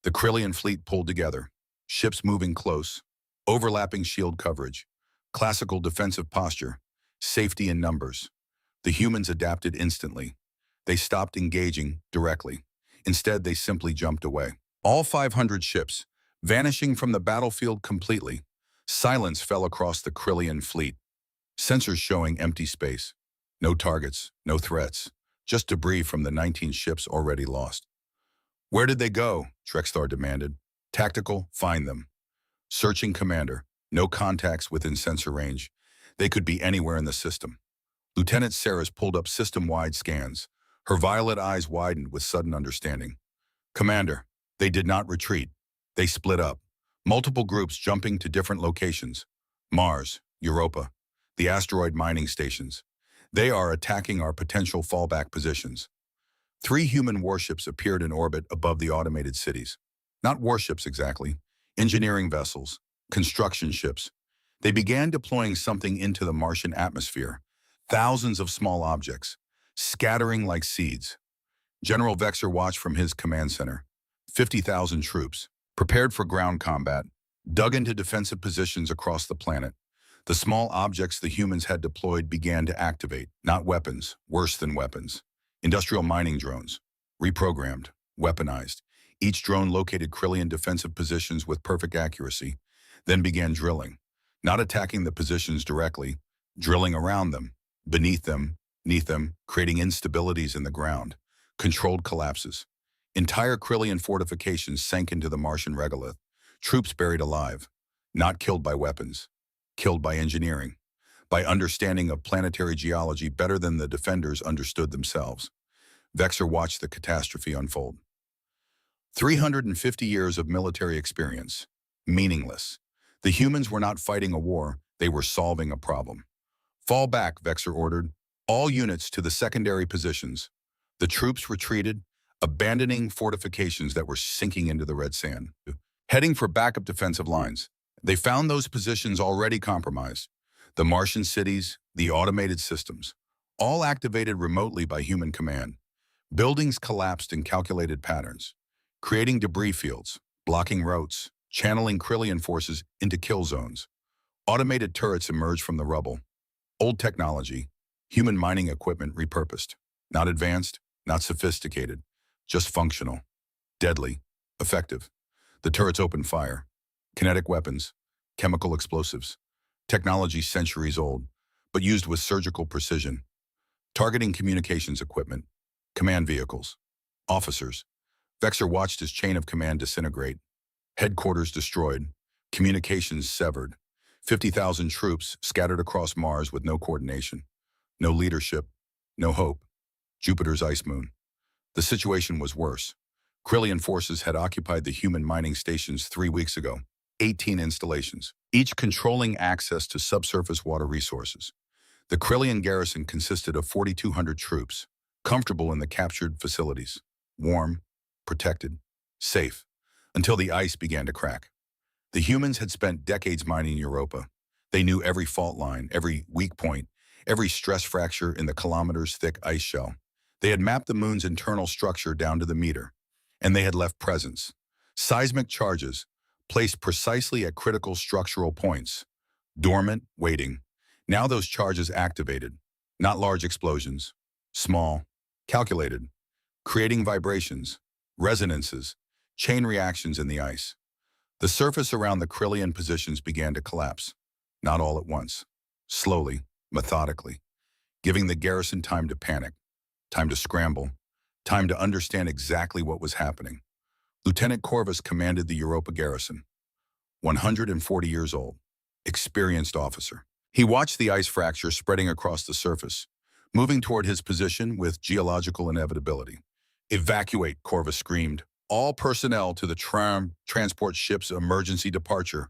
The Krillian fleet pulled together. Ships moving close, overlapping shield coverage, classical defensive posture, safety in numbers. The humans adapted instantly. They stopped engaging directly. Instead, they simply jumped away. All 500 ships, vanishing from the battlefield completely. Silence fell across the Krillian fleet. Sensors showing empty space. No targets, no threats. Just debris from the 19 ships already lost. Where did they go? Drexthar demanded. Tactical, find them. Searching commander. No contacts within sensor range. They could be anywhere in the system. Lieutenant Saris pulled up system-wide scans. Her violet eyes widened with sudden understanding. Commander, they did not retreat. They split up. Multiple groups jumping to different locations. Mars, Europa, the asteroid mining stations. They are attacking our potential fallback positions. 3 human warships appeared in orbit above the automated cities. Not warships exactly, engineering vessels, construction ships. They began deploying something into the Martian atmosphere. Thousands of small objects, scattering like seeds. General Vexer watched from his command center. 50,000 troops, prepared for ground combat, dug into defensive positions across the planet. The small objects the humans had deployed began to activate, not weapons, worse than weapons. Industrial mining drones, reprogrammed, weaponized. Each drone located Krillian defensive positions with perfect accuracy, then began drilling, not attacking the positions directly, drilling around them, beneath them, creating instabilities in the ground, controlled collapses. Entire Krillian fortifications sank into the Martian regolith, troops buried alive. Not killed by weapons, killed by engineering, by understanding of planetary geology better than the defenders understood themselves. Vexor watched the catastrophe unfold. 350 years of military experience. Meaningless. The humans were not fighting a war, they were solving a problem. Fall back, Vexor ordered. All units to the secondary positions. The troops retreated, abandoning fortifications that were sinking into the red sand. Heading for backup defensive lines. They found those positions already compromised. The Martian cities, the automated systems, all activated remotely by human command. Buildings collapsed in calculated patterns, creating debris fields, blocking routes, channeling Krillian forces into kill zones. Automated turrets emerged from the rubble. Old technology, human mining equipment repurposed. Not advanced, not sophisticated, just functional, deadly, effective. The turrets opened fire. Kinetic weapons, chemical explosives, technology centuries old, but used with surgical precision. Targeting communications equipment, command vehicles, officers. Vexor watched his chain of command disintegrate. Headquarters destroyed, communications severed, 50,000 troops scattered across Mars with no coordination, no leadership, no hope. Jupiter's ice moon. The situation was worse. Krillian forces had occupied the human mining stations 3 weeks ago, 18 installations, each controlling access to subsurface water resources. The Krillian garrison consisted of 4,200 troops, comfortable in the captured facilities, warm, protected, safe, until the ice began to crack. The humans had spent decades mining Europa. They knew every fault line, every weak point, every stress fracture in the kilometers-thick ice shell. They had mapped the moon's internal structure down to the meter, and they had left presence. Seismic charges, placed precisely at critical structural points, dormant, waiting. Now those charges activated, not large explosions, small, calculated, creating vibrations, resonances, chain reactions in the ice. The surface around the Krillian positions began to collapse, not all at once, slowly, methodically, giving the garrison time to panic, time to scramble, time to understand exactly what was happening. Lieutenant Corvus commanded the Europa garrison, 140 years old, experienced officer. He watched the ice fracture spreading across the surface, moving toward his position with geological inevitability. "Evacuate," Corvus screamed. "All personnel to the transport ship's emergency departure."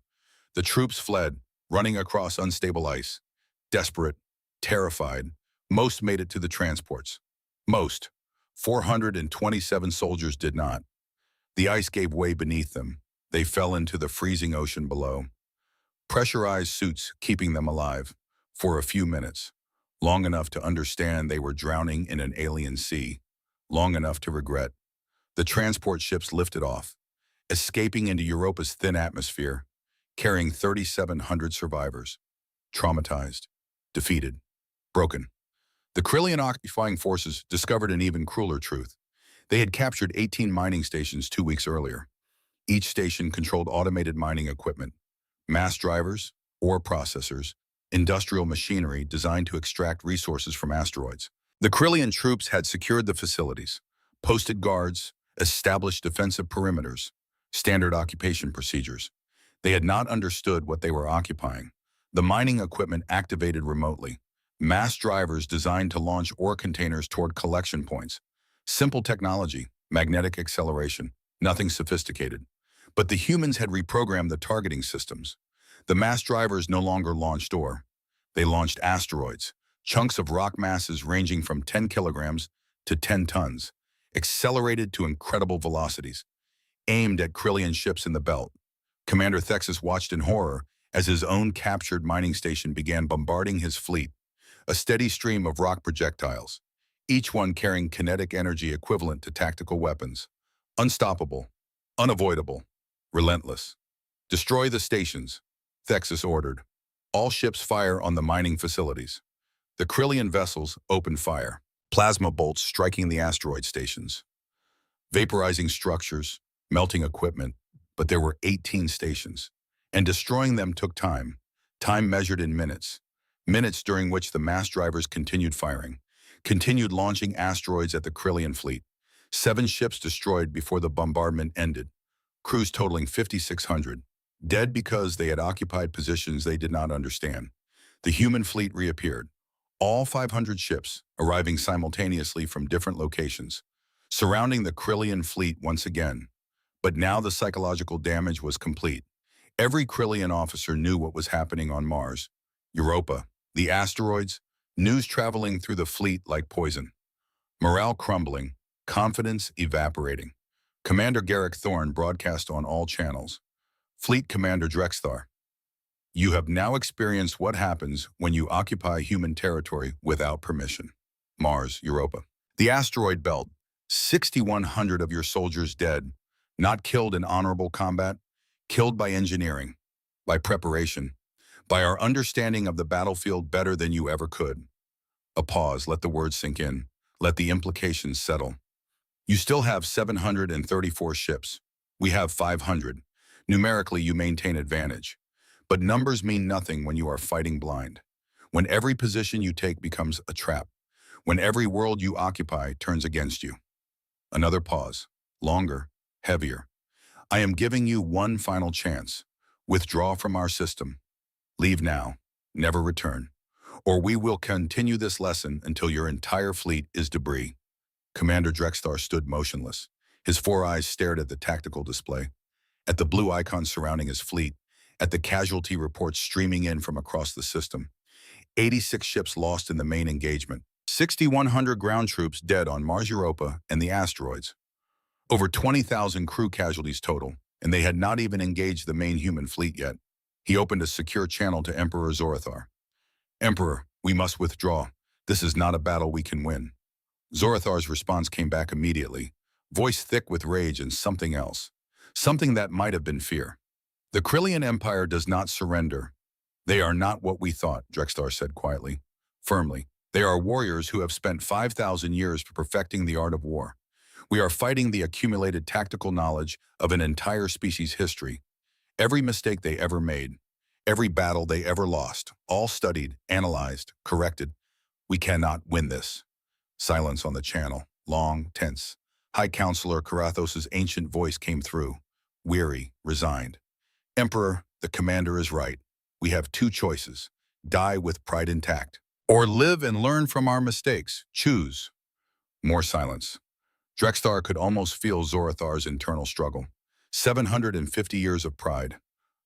The troops fled, running across unstable ice. Desperate, terrified, most made it to the transports. Most. 427 soldiers did not. The ice gave way beneath them. They fell into the freezing ocean below. Pressurized suits keeping them alive for a few minutes, long enough to understand they were drowning in an alien sea, long enough to regret. The transport ships lifted off, escaping into Europa's thin atmosphere, carrying 3,700 survivors, traumatized, defeated, broken. The Krillian occupying forces discovered an even crueler truth. They had captured 18 mining stations 2 weeks earlier. Each station controlled automated mining equipment, mass drivers, ore processors, industrial machinery designed to extract resources from asteroids. The Krillian troops had secured the facilities, posted guards, established defensive perimeters, standard occupation procedures. They had not understood what they were occupying. The mining equipment activated remotely, mass drivers designed to launch ore containers toward collection points. Simple technology, magnetic acceleration, nothing sophisticated. But the humans had reprogrammed the targeting systems. The mass drivers no longer launched ore. They launched asteroids, chunks of rock masses ranging from 10 kilograms to 10 tons, accelerated to incredible velocities, aimed at Krillian ships in the belt. Commander Thexus watched in horror as his own captured mining station began bombarding his fleet, a steady stream of rock projectiles, each one carrying kinetic energy equivalent to tactical weapons. Unstoppable, unavoidable, relentless. "Destroy the stations," Thexus ordered. "All ships fire on the mining facilities." The Krillian vessels opened fire, plasma bolts striking the asteroid stations, vaporizing structures, melting equipment, but there were 18 stations, and destroying them took time measured in minutes, minutes during which the mass drivers continued firing, continued launching asteroids at the Krillian fleet. 7 ships destroyed before the bombardment ended, crews totaling 5,600, dead because they had occupied positions they did not understand. The human fleet reappeared, all 500 ships arriving simultaneously from different locations, surrounding the Krillian fleet once again. But now the psychological damage was complete. Every Krillian officer knew what was happening on Mars, Europa, the asteroids, news traveling through the fleet like poison. Morale crumbling, confidence evaporating. Commander Garrick Thorne broadcast on all channels. Fleet Commander Drexthar, you have now experienced what happens when you occupy human territory without permission. Mars, Europa. The asteroid belt, 6,100 of your soldiers dead, not killed in honorable combat, killed by engineering, by preparation, by our understanding of the battlefield better than you ever could. A pause, let the words sink in, let the implications settle. You still have 734 ships. We have 500. Numerically, you maintain advantage. But numbers mean nothing when you are fighting blind. When every position you take becomes a trap. When every world you occupy turns against you. Another pause. Longer, heavier. I am giving you one final chance. Withdraw from our system. Leave now. Never return. Or we will continue this lesson until your entire fleet is debris. Commander Drexthar stood motionless. His four eyes stared at the tactical display, at the blue icons surrounding his fleet, at the casualty reports streaming in from across the system. 86 ships lost in the main engagement. 6,100 ground troops dead on Mars, Europa, and the asteroids. Over 20,000 crew casualties total, and they had not even engaged the main human fleet yet. He opened a secure channel to Emperor Zorathar. Emperor, we must withdraw. This is not a battle we can win. Zorathar's response came back immediately, voice thick with rage and something else. Something that might have been fear. The Krillian Empire does not surrender. They are not what we thought, Drexthar said quietly, firmly. They are warriors who have spent 5,000 years perfecting the art of war. We are fighting the accumulated tactical knowledge of an entire species' history. Every mistake they ever made, every battle they ever lost, all studied, analyzed, corrected. We cannot win this. Silence on the channel, long, tense. High Counselor Karathos' ancient voice came through, weary, resigned. Emperor, the commander is right. We have two choices. Die with pride intact. Or live and learn from our mistakes. Choose. More silence. Drexthar could almost feel Zorathar's internal struggle. 750 years of pride,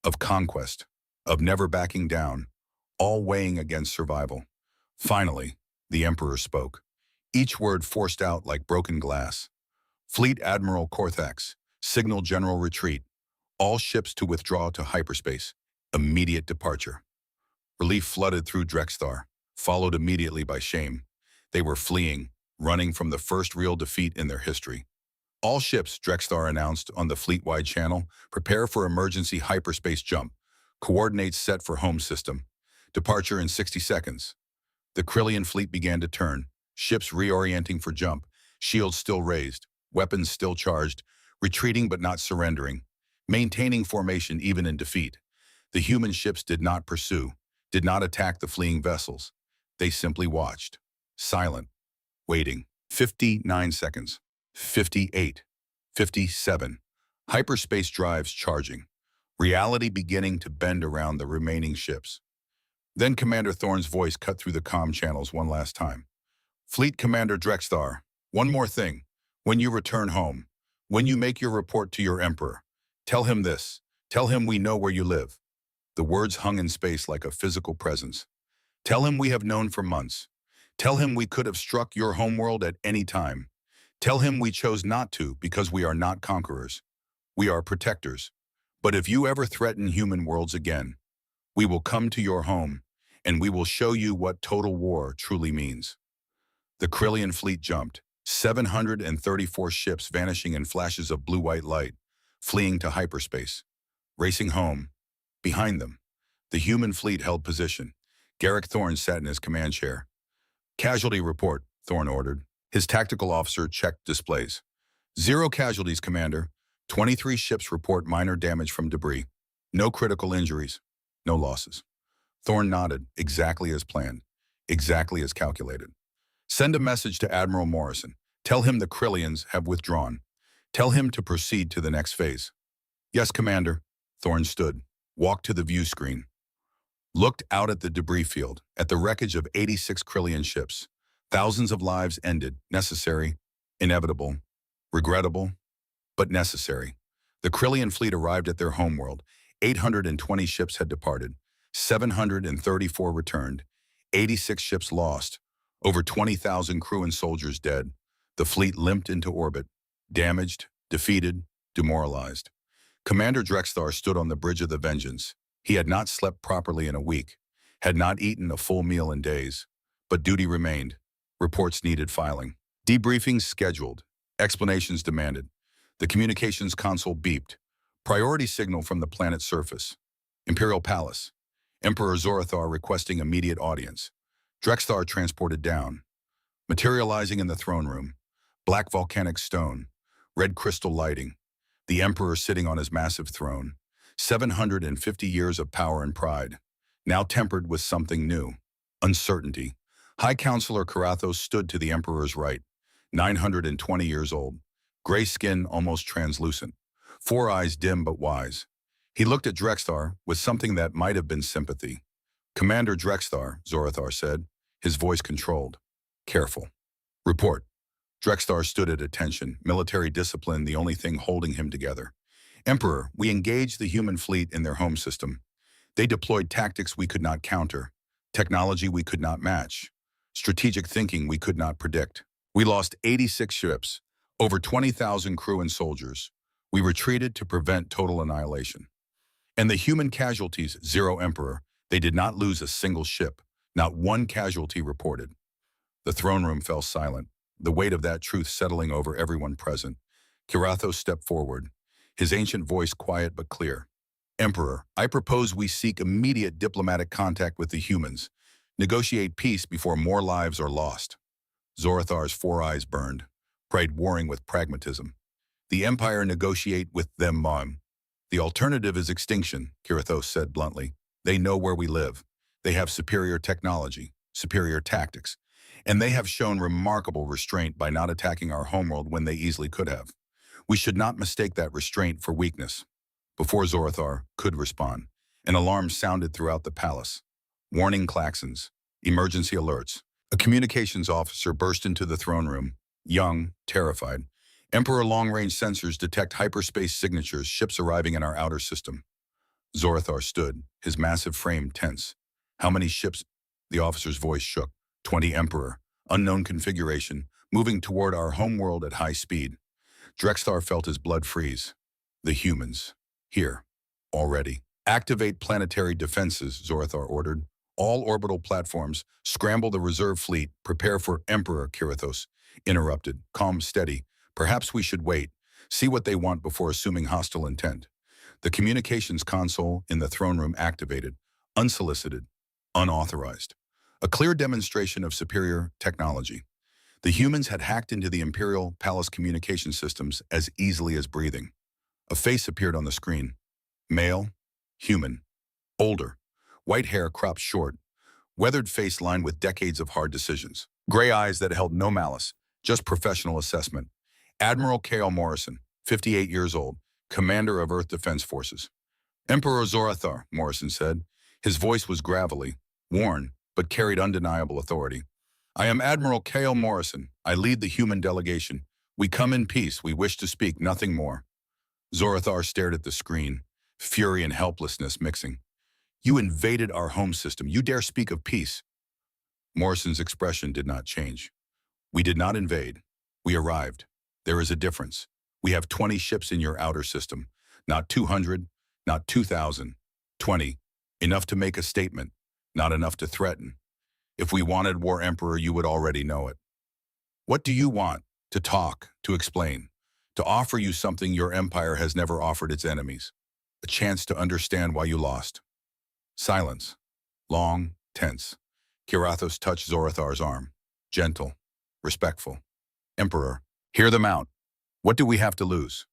of conquest, of never backing down, all weighing against survival. Finally, the Emperor spoke. Each word forced out like broken glass. Fleet Admiral Korthax, signal general retreat. All ships to withdraw to hyperspace. Immediate departure. Relief flooded through Drexthar, followed immediately by shame. They were fleeing, running from the first real defeat in their history. All ships, Drexthar announced on the fleet-wide channel, prepare for emergency hyperspace jump. Coordinates set for home system. Departure in 60 seconds. The Krillian fleet began to turn, ships reorienting for jump, shields still raised, weapons still charged, retreating but not surrendering, maintaining formation even in defeat. The human ships did not pursue, did not attack the fleeing vessels. They simply watched, silent, waiting. 59 seconds, 58, 57. Hyperspace drives charging, reality beginning to bend around the remaining ships. Then Commander Thorne's voice cut through the comm channels one last time. Fleet Commander Drexthar, one more thing. When you return home, when you make your report to your Emperor, tell him this. Tell him we know where you live. The words hung in space like a physical presence. Tell him we have known for months. Tell him we could have struck your homeworld at any time. Tell him we chose not to because we are not conquerors. We are protectors. But if you ever threaten human worlds again, we will come to your home, and we will show you what total war truly means. The Krillian fleet jumped, 734 ships vanishing in flashes of blue-white light, fleeing to hyperspace. Racing home. Behind them, the human fleet held position. Garrick Thorne sat in his command chair. Casualty report, Thorne ordered. His tactical officer checked displays. 0 casualties, Commander. 23 ships report minor damage from debris. No critical injuries. No losses. Thorne nodded, exactly as planned, exactly as calculated. Send a message to Admiral Morrison. Tell him the Krillians have withdrawn. Tell him to proceed to the next phase. Yes, Commander. Thorn stood, walked to the view screen, looked out at the debris field, at the wreckage of 86 Krillian ships. Thousands of lives ended, necessary, inevitable, regrettable, but necessary. The Krillian fleet arrived at their homeworld. 820 ships had departed, 734 returned, 86 ships lost, over 20,000 crew and soldiers dead. The fleet limped into orbit, damaged, defeated, demoralized. Commander Drexthar stood on the bridge of the Vengeance. He had not slept properly in a week, had not eaten a full meal in days, but duty remained. Reports needed filing. Debriefings scheduled. Explanations demanded. The communications console beeped. Priority signal from the planet's surface. Imperial Palace. Emperor Zorathar requesting immediate audience. Drexthar transported down. Materializing in the throne room. Black volcanic stone. Red crystal lighting. The Emperor sitting on his massive throne. 750 years of power and pride. Now tempered with something new. Uncertainty. High Counselor Karathos stood to the Emperor's right. 920 years old. Gray skin almost translucent. 4 eyes dim but wise. He looked at Drexthar with something that might have been sympathy. Commander Drexthar, Zorathar said, his voice controlled. Careful. Report. Drexthar stood at attention, military discipline the only thing holding him together. Emperor, we engaged the human fleet in their home system. They deployed tactics we could not counter, technology we could not match, strategic thinking we could not predict. We lost 86 ships, over 20,000 crew and soldiers. We retreated to prevent total annihilation. And the human casualties, 0 Emperor, they did not lose a single ship, not one casualty reported. The throne room fell silent, the weight of that truth settling over everyone present. Karathos stepped forward, his ancient voice quiet but clear. Emperor, I propose we seek immediate diplomatic contact with the humans, negotiate peace before more lives are lost. Zorathar's 4 eyes burned, pride warring with pragmatism. The Empire negotiate with them, Mom. The alternative is extinction, Karathos said bluntly. They know where we live. They have superior technology, superior tactics, and they have shown remarkable restraint by not attacking our homeworld when they easily could have. We should not mistake that restraint for weakness. Before Zorathar could respond, an alarm sounded throughout the palace. Warning klaxons, emergency alerts. A communications officer burst into the throne room, young, terrified. Emperor long-range sensors detect hyperspace signatures, ships arriving in our outer system. Zorathar stood, his massive frame tense. How many ships? The officer's voice shook. 20 Emperor, unknown configuration, moving toward our homeworld at high speed. Drexthar felt his blood freeze. The humans. Here. Already. Activate planetary defenses, Zorathar ordered. All orbital platforms, scramble the reserve fleet, prepare for Emperor. Karathos interrupted. Calm, steady. Perhaps we should wait, see what they want before assuming hostile intent. The communications console in the throne room activated, unsolicited, unauthorized. A clear demonstration of superior technology. The humans had hacked into the Imperial Palace communication systems as easily as breathing. A face appeared on the screen. Male, human, older, white hair cropped short, weathered face lined with decades of hard decisions. Gray eyes that held no malice, just professional assessment. Admiral K.L. Morrison, 58 years old, commander of Earth Defense Forces. Emperor Zorathar, Morrison said. His voice was gravelly, worn, but carried undeniable authority. I am Admiral K.L. Morrison. I lead the human delegation. We come in peace. We wish to speak, nothing more. Zorathar stared at the screen, fury and helplessness mixing. You invaded our home system. You dare speak of peace. Morrison's expression did not change. We did not invade. We arrived. There is a difference. We have 20 ships in your outer system. Not 200, not 2,000. 20. Enough to make a statement, not enough to threaten. If we wanted war, Emperor, you would already know it. What do you want? To talk, to explain, to offer you something your empire has never offered its enemies. A chance to understand why you lost. Silence. Long, tense. Karathos touched Zorathar's arm. Gentle, respectful. Emperor, hear them out. What do we have to lose?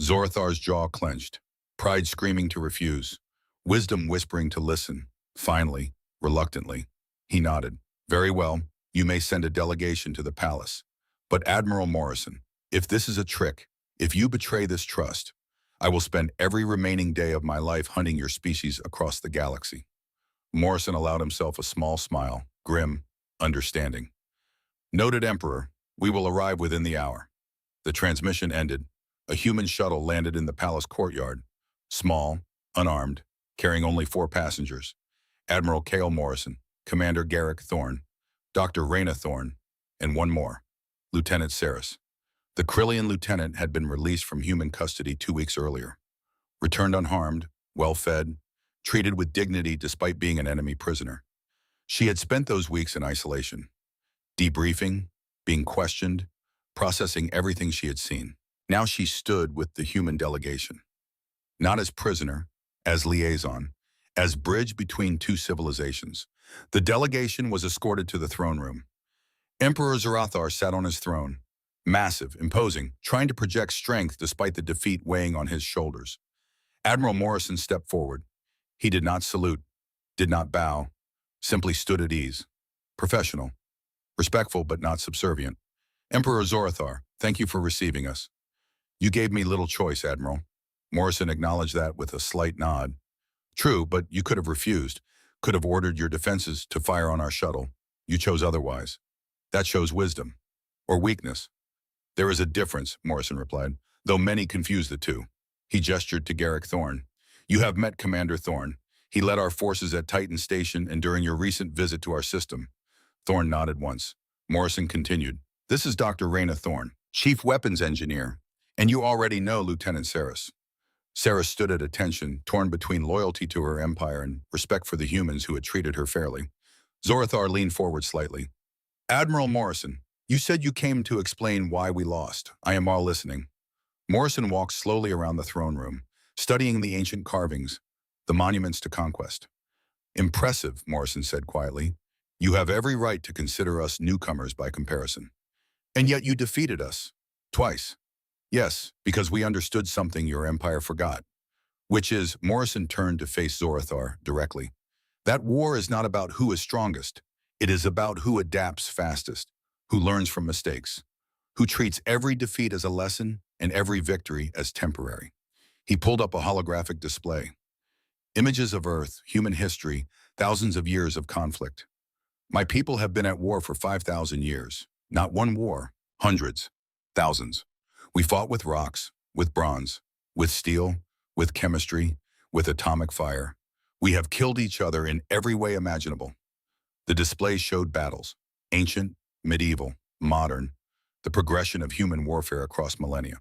Zorathar's jaw clenched, pride screaming to refuse, wisdom whispering to listen. Finally, reluctantly, he nodded. Very well, you may send a delegation to the palace. But Admiral Morrison, if this is a trick, if you betray this trust, I will spend every remaining day of my life hunting your species across the galaxy. Morrison allowed himself a small smile, grim, understanding. Noted Emperor, we will arrive within the hour. The transmission ended. A human shuttle landed in the palace courtyard. Small, unarmed, carrying only 4 passengers. Admiral Cale Morrison, Commander Garrick Thorne, Dr. Raina Thorne, and one more, Lieutenant Saris. The Krillian lieutenant had been released from human custody 2 weeks earlier. Returned unharmed, well-fed, treated with dignity despite being an enemy prisoner. She had spent those weeks in isolation, debriefing, being questioned, processing everything she had seen. Now she stood with the human delegation. Not as prisoner, as liaison, as bridge between 2 civilizations. The delegation was escorted to the throne room. Emperor Zarathar sat on his throne, massive, imposing, trying to project strength despite the defeat weighing on his shoulders. Admiral Morrison stepped forward. He did not salute, did not bow, simply stood at ease. Professional, respectful but not subservient. Emperor Zarathar, thank you for receiving us. You gave me little choice, Admiral. Morrison acknowledged that with a slight nod. True, but you could have refused, could have ordered your defenses to fire on our shuttle. You chose otherwise. That shows wisdom. Or weakness. There is a difference, Morrison replied, though many confuse the two. He gestured to Garrick Thorne. You have met Commander Thorne. He led our forces at Titan Station and during your recent visit to our system. Thorne nodded once. Morrison continued. This is Dr. Raina Thorne, Chief Weapons Engineer, and you already know Lieutenant Saris. Saris stood at attention, torn between loyalty to her empire and respect for the humans who had treated her fairly. Zarathar leaned forward slightly. Admiral Morrison, you said you came to explain why we lost. I am all listening. Morrison walked slowly around the throne room, studying the ancient carvings, the monuments to conquest. Impressive, Morrison said quietly. You have every right to consider us newcomers by comparison. And yet you defeated us. Twice. Yes, because we understood something your empire forgot. Which is, Morrison turned to face Zarathar directly. That war is not about who is strongest. It is about who adapts fastest, who learns from mistakes, who treats every defeat as a lesson and every victory as temporary. He pulled up a holographic display. Images of Earth, human history, thousands of years of conflict. My people have been at war for 5,000 years. Not one war, hundreds, thousands. We fought with rocks, with bronze, with steel, with chemistry, with atomic fire. We have killed each other in every way imaginable. The display showed battles, ancient, medieval, modern, the progression of human warfare across millennia.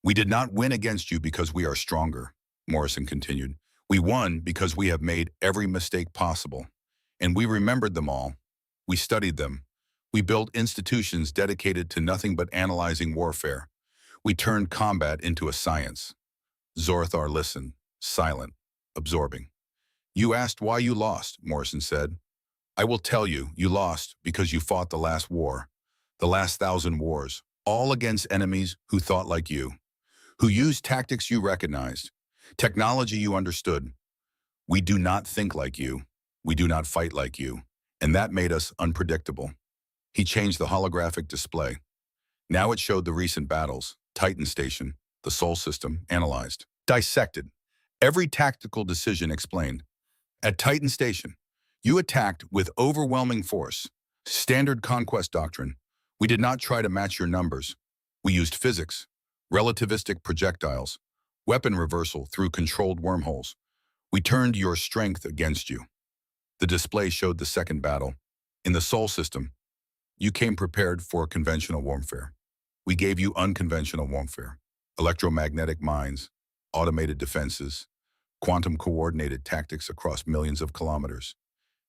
We did not win against you because we are stronger, Morrison continued. We won because we have made every mistake possible. And we remembered them all. We studied them. We built institutions dedicated to nothing but analyzing warfare. We turned combat into a science. Zarathar listened, silent, absorbing. You asked why you lost, Morrison said. I will tell you, you lost because you fought the last war, the last 1,000 wars, all against enemies who thought like you, who used tactics you recognized, technology you understood. We do not think like you. We do not fight like you. And that made us unpredictable. He changed the holographic display. Now it showed the recent battles, Titan Station, the Sol system, analyzed, dissected, every tactical decision explained. At Titan Station, you attacked with overwhelming force, standard conquest doctrine. We did not try to match your numbers. We used physics, relativistic projectiles, weapon reversal through controlled wormholes. We turned your strength against you. The display showed the second battle. In the Sol system, you came prepared for conventional warfare. We gave you unconventional warfare, electromagnetic mines, automated defenses, quantum-coordinated tactics across millions of kilometers.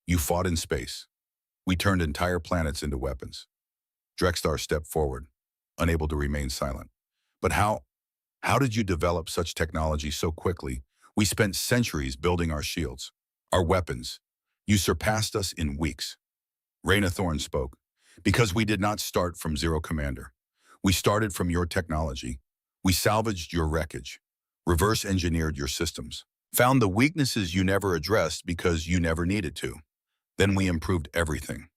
You fought in space. We turned entire planets into weapons. Drextar stepped forward, unable to remain silent. But how did you develop such technology so quickly? We spent centuries building our shields, our weapons. You surpassed us in weeks. Raina Thorne spoke. Because we did not start from zero, Commander. We started from your technology. We salvaged your wreckage, reverse-engineered your systems, found the weaknesses you never addressed because you never needed to. Then we improved everything.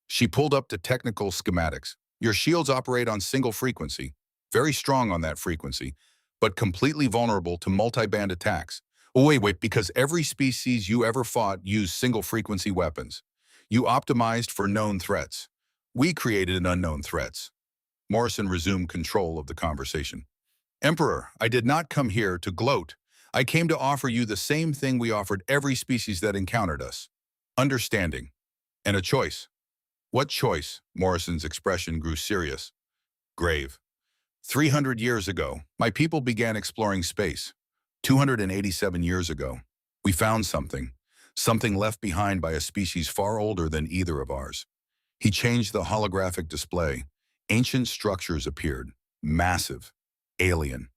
She pulled up the technical schematics. Your shields operate on single frequency, very strong on that frequency, but completely vulnerable to multi-band attacks. Oh, wait, because every species you ever fought used single-frequency weapons. You optimized for known threats. We created an unknown threats. Morrison resumed control of the conversation. Emperor, I did not come here to gloat. I came to offer you the same thing we offered every species that encountered us. Understanding. And a choice. What choice? Morrison's expression grew serious, grave. 300 years ago, my people began exploring space. 287 years ago, we found something left behind by a species far older than either of ours. He changed the holographic display. Ancient structures appeared, massive, alien.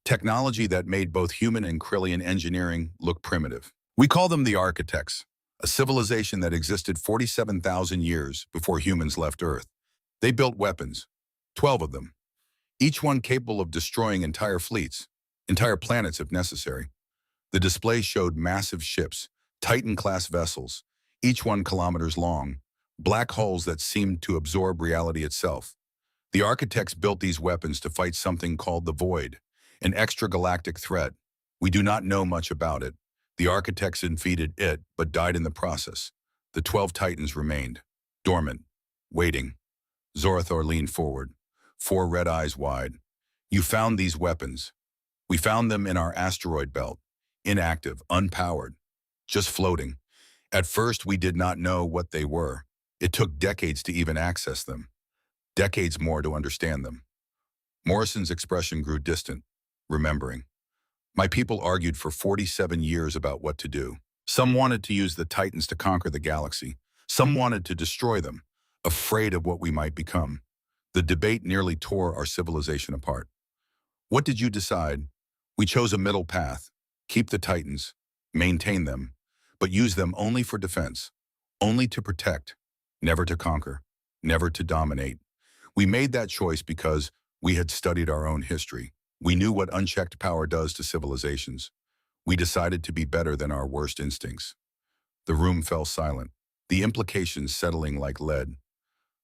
Technology that made both human and Krillian engineering look primitive. We call them the architects, a civilization that existed 47,000 years before humans left Earth. They built weapons, 12 of them, each one capable of destroying entire fleets, entire planets if necessary. The display showed massive ships, Titan-class vessels, each 1 kilometer long, black holes that seemed to absorb reality itself. The architects built these weapons to fight something called the Void, an extragalactic threat. We do not know much about it. The architects defeated it, but died in the process. The 12 Titans remained, dormant, waiting. Zorathor leaned forward, 4 red eyes wide. You found these weapons. We found them in our asteroid belt, inactive, unpowered, just floating. At first, we did not know what they were. It took decades to even access them, decades more to understand them. Morrison's expression grew distant, remembering. My people argued for 47 years about what to do. Some wanted to use the Titans to conquer the galaxy. Some wanted to destroy them, afraid of what we might become. The debate nearly tore our civilization apart. What did you decide? We chose a middle path. Keep the Titans, maintain them, but use them only for defense, only to protect, never to conquer, never to dominate. We made that choice because we had studied our own history. We knew what unchecked power does to civilizations. We decided to be better than our worst instincts. The room fell silent, the implications settling like lead.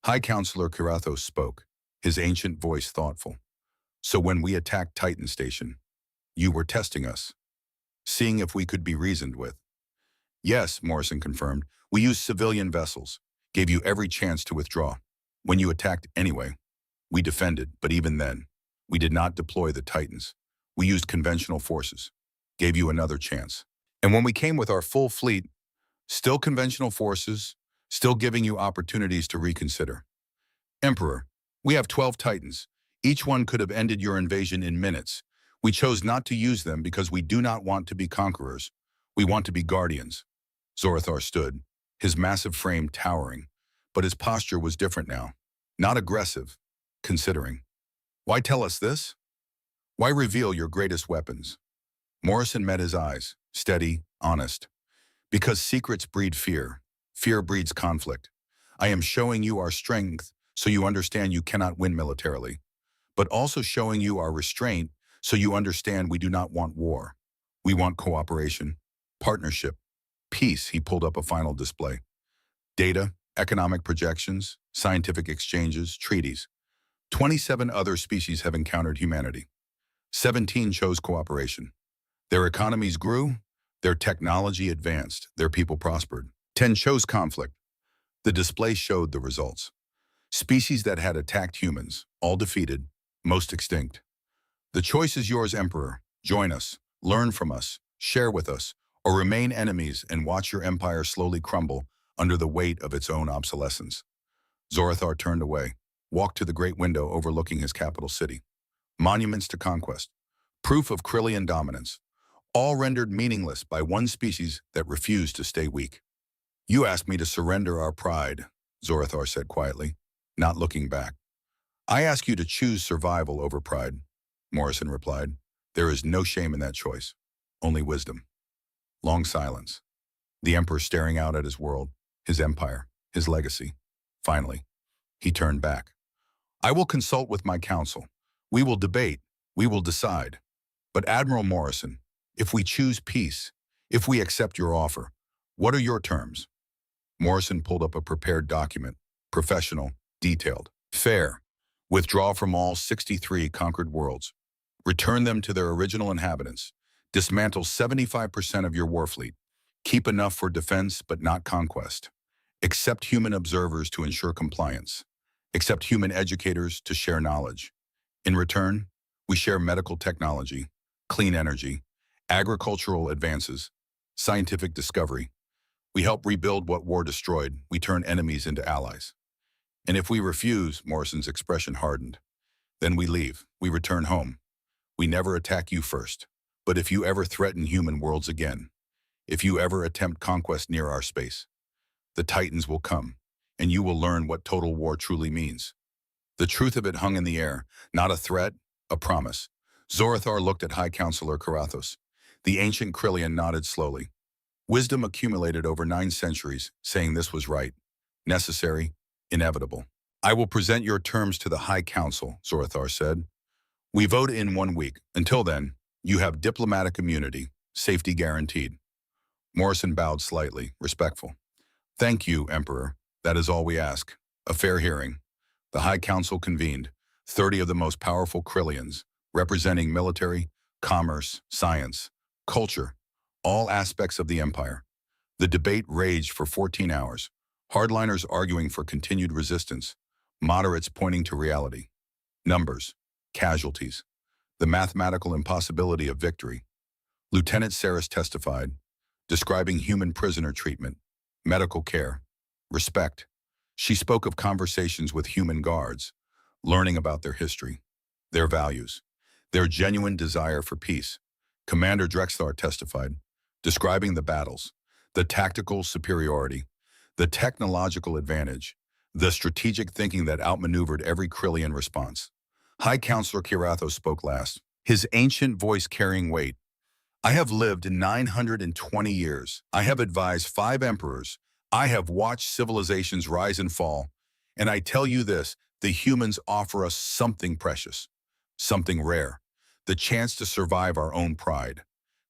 High Counselor Kirathos spoke, his ancient voice thoughtful. So when we attacked Titan Station, you were testing us, seeing if we could be reasoned with. Yes, Morrison confirmed. We used civilian vessels, gave you every chance to withdraw. When you attacked anyway, we defended, but even then, we did not deploy the Titans. We used conventional forces, gave you another chance. And when we came with our full fleet, still conventional forces, still giving you opportunities to reconsider. Emperor, we have 12 Titans. Each one could have ended your invasion in minutes. We chose not to use them because we do not want to be conquerors. We want to be guardians. Zorathor stood, his massive frame towering, but his posture was different now. Not aggressive, considering. Why tell us this? Why reveal your greatest weapons? Morrison met his eyes, steady, honest. Because secrets breed fear. Fear breeds conflict. I am showing you our strength so you understand you cannot win militarily, but also showing you our restraint so you understand we do not want war. We want cooperation, partnership, peace. He pulled up a final display. Data, economic projections, scientific exchanges, treaties. 27 other species have encountered humanity. 17 chose cooperation. Their economies grew, their technology advanced, their people prospered. 10 chose conflict. The display showed the results. Species that had attacked humans, all defeated, most extinct. The choice is yours, Emperor. Join us, learn from us, share with us, or remain enemies and watch your empire slowly crumble under the weight of its own obsolescence. Zorathor turned away, walked to the great window overlooking his capital city. Monuments to conquest, proof of Krillian dominance, all rendered meaningless by one species that refused to stay weak. You asked me to surrender our pride, Zorathor said quietly, not looking back. I ask you to choose survival over pride, Morrison replied. There is no shame in that choice, only wisdom. Long silence. The Emperor staring out at his world, his empire, his legacy. Finally, he turned back. I will consult with my council. We will debate. We will decide. But Admiral Morrison, if we choose peace, if we accept your offer, what are your terms? Morrison pulled up a prepared document, professional, detailed. Fair. Withdraw from all 63 conquered worlds. Return them to their original inhabitants. Dismantle 75% of your war fleet. Keep enough for defense, but not conquest. Accept human observers to ensure compliance. Accept human educators to share knowledge. In return, we share medical technology, clean energy, agricultural advances, scientific discovery. We help rebuild what war destroyed. We turn enemies into allies. And if we refuse, Morrison's expression hardened, then we leave. We return home. We never attack you first. But if you ever threaten human worlds again, if you ever attempt conquest near our space, the Titans will come, and you will learn what total war truly means. The truth of it hung in the air, not a threat, a promise. Zorathar looked at High Counselor Karathos. The ancient Krillian nodded slowly. Wisdom accumulated over 9 centuries, saying this was right, necessary, inevitable. I will present your terms to the High Council, Zorathar said. We vote in 1 week. Until then, you have diplomatic immunity, safety guaranteed. Morrison bowed slightly, respectful. Thank you, Emperor. That is all we ask. A fair hearing. The High Council convened, 30 of the most powerful Krillians, representing military, commerce, science, culture, all aspects of the empire. The debate raged for 14 hours, hardliners arguing for continued resistance, moderates pointing to reality. Numbers, casualties, the mathematical impossibility of victory. Lieutenant Saris testified, describing human prisoner treatment, medical care, respect. She spoke of conversations with human guards, learning about their history, their values, their genuine desire for peace. Commander Drexthar testified, describing the battles, the tactical superiority, the technological advantage, the strategic thinking that outmaneuvered every Krillian response. High Counselor Kirathos spoke last, his ancient voice carrying weight. I have lived 920 years. I have advised 5 emperors. I have watched civilizations rise and fall. And I tell you this, the humans offer us something precious, something rare, the chance to survive our own pride,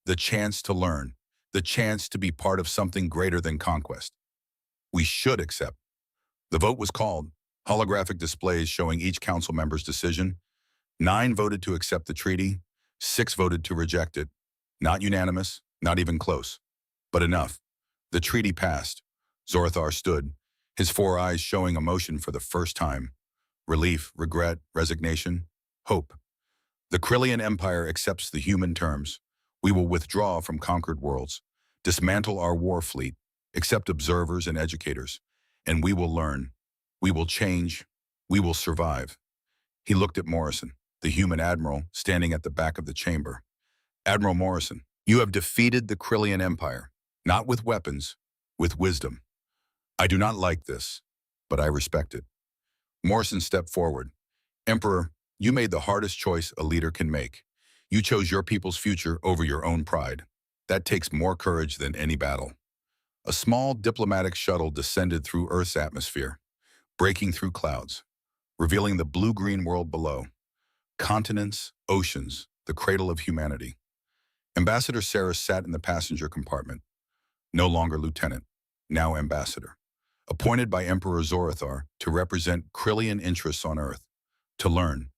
the chance to learn, the chance to be part of something greater than conquest. We should accept. The vote was called, holographic displays showing each council member's decision. 9 voted to accept the treaty, 6 voted to reject it. Not unanimous, not even close, but enough. The treaty passed. Zorathar stood, his 4 eyes showing emotion for the first time. Relief, regret, resignation, hope. The Krillian Empire accepts the human terms. We will withdraw from conquered worlds, dismantle our war fleet, accept observers and educators, and we will learn. We will change. We will survive. He looked at Morrison, the human admiral, standing at the back of the chamber. Admiral Morrison, you have defeated the Krillian Empire, not with weapons, with wisdom. I do not like this, but I respect it. Morrison stepped forward. Emperor, you made the hardest choice a leader can make. You chose your people's future over your own pride. That takes more courage than any battle. A small diplomatic shuttle descended through Earth's atmosphere, breaking through clouds, revealing the blue-green world below. Continents, oceans, the cradle of humanity. Ambassador Saris sat in the passenger compartment, no longer lieutenant, now ambassador, appointed by Emperor Zorathar to represent Krillian interests on Earth, to learn,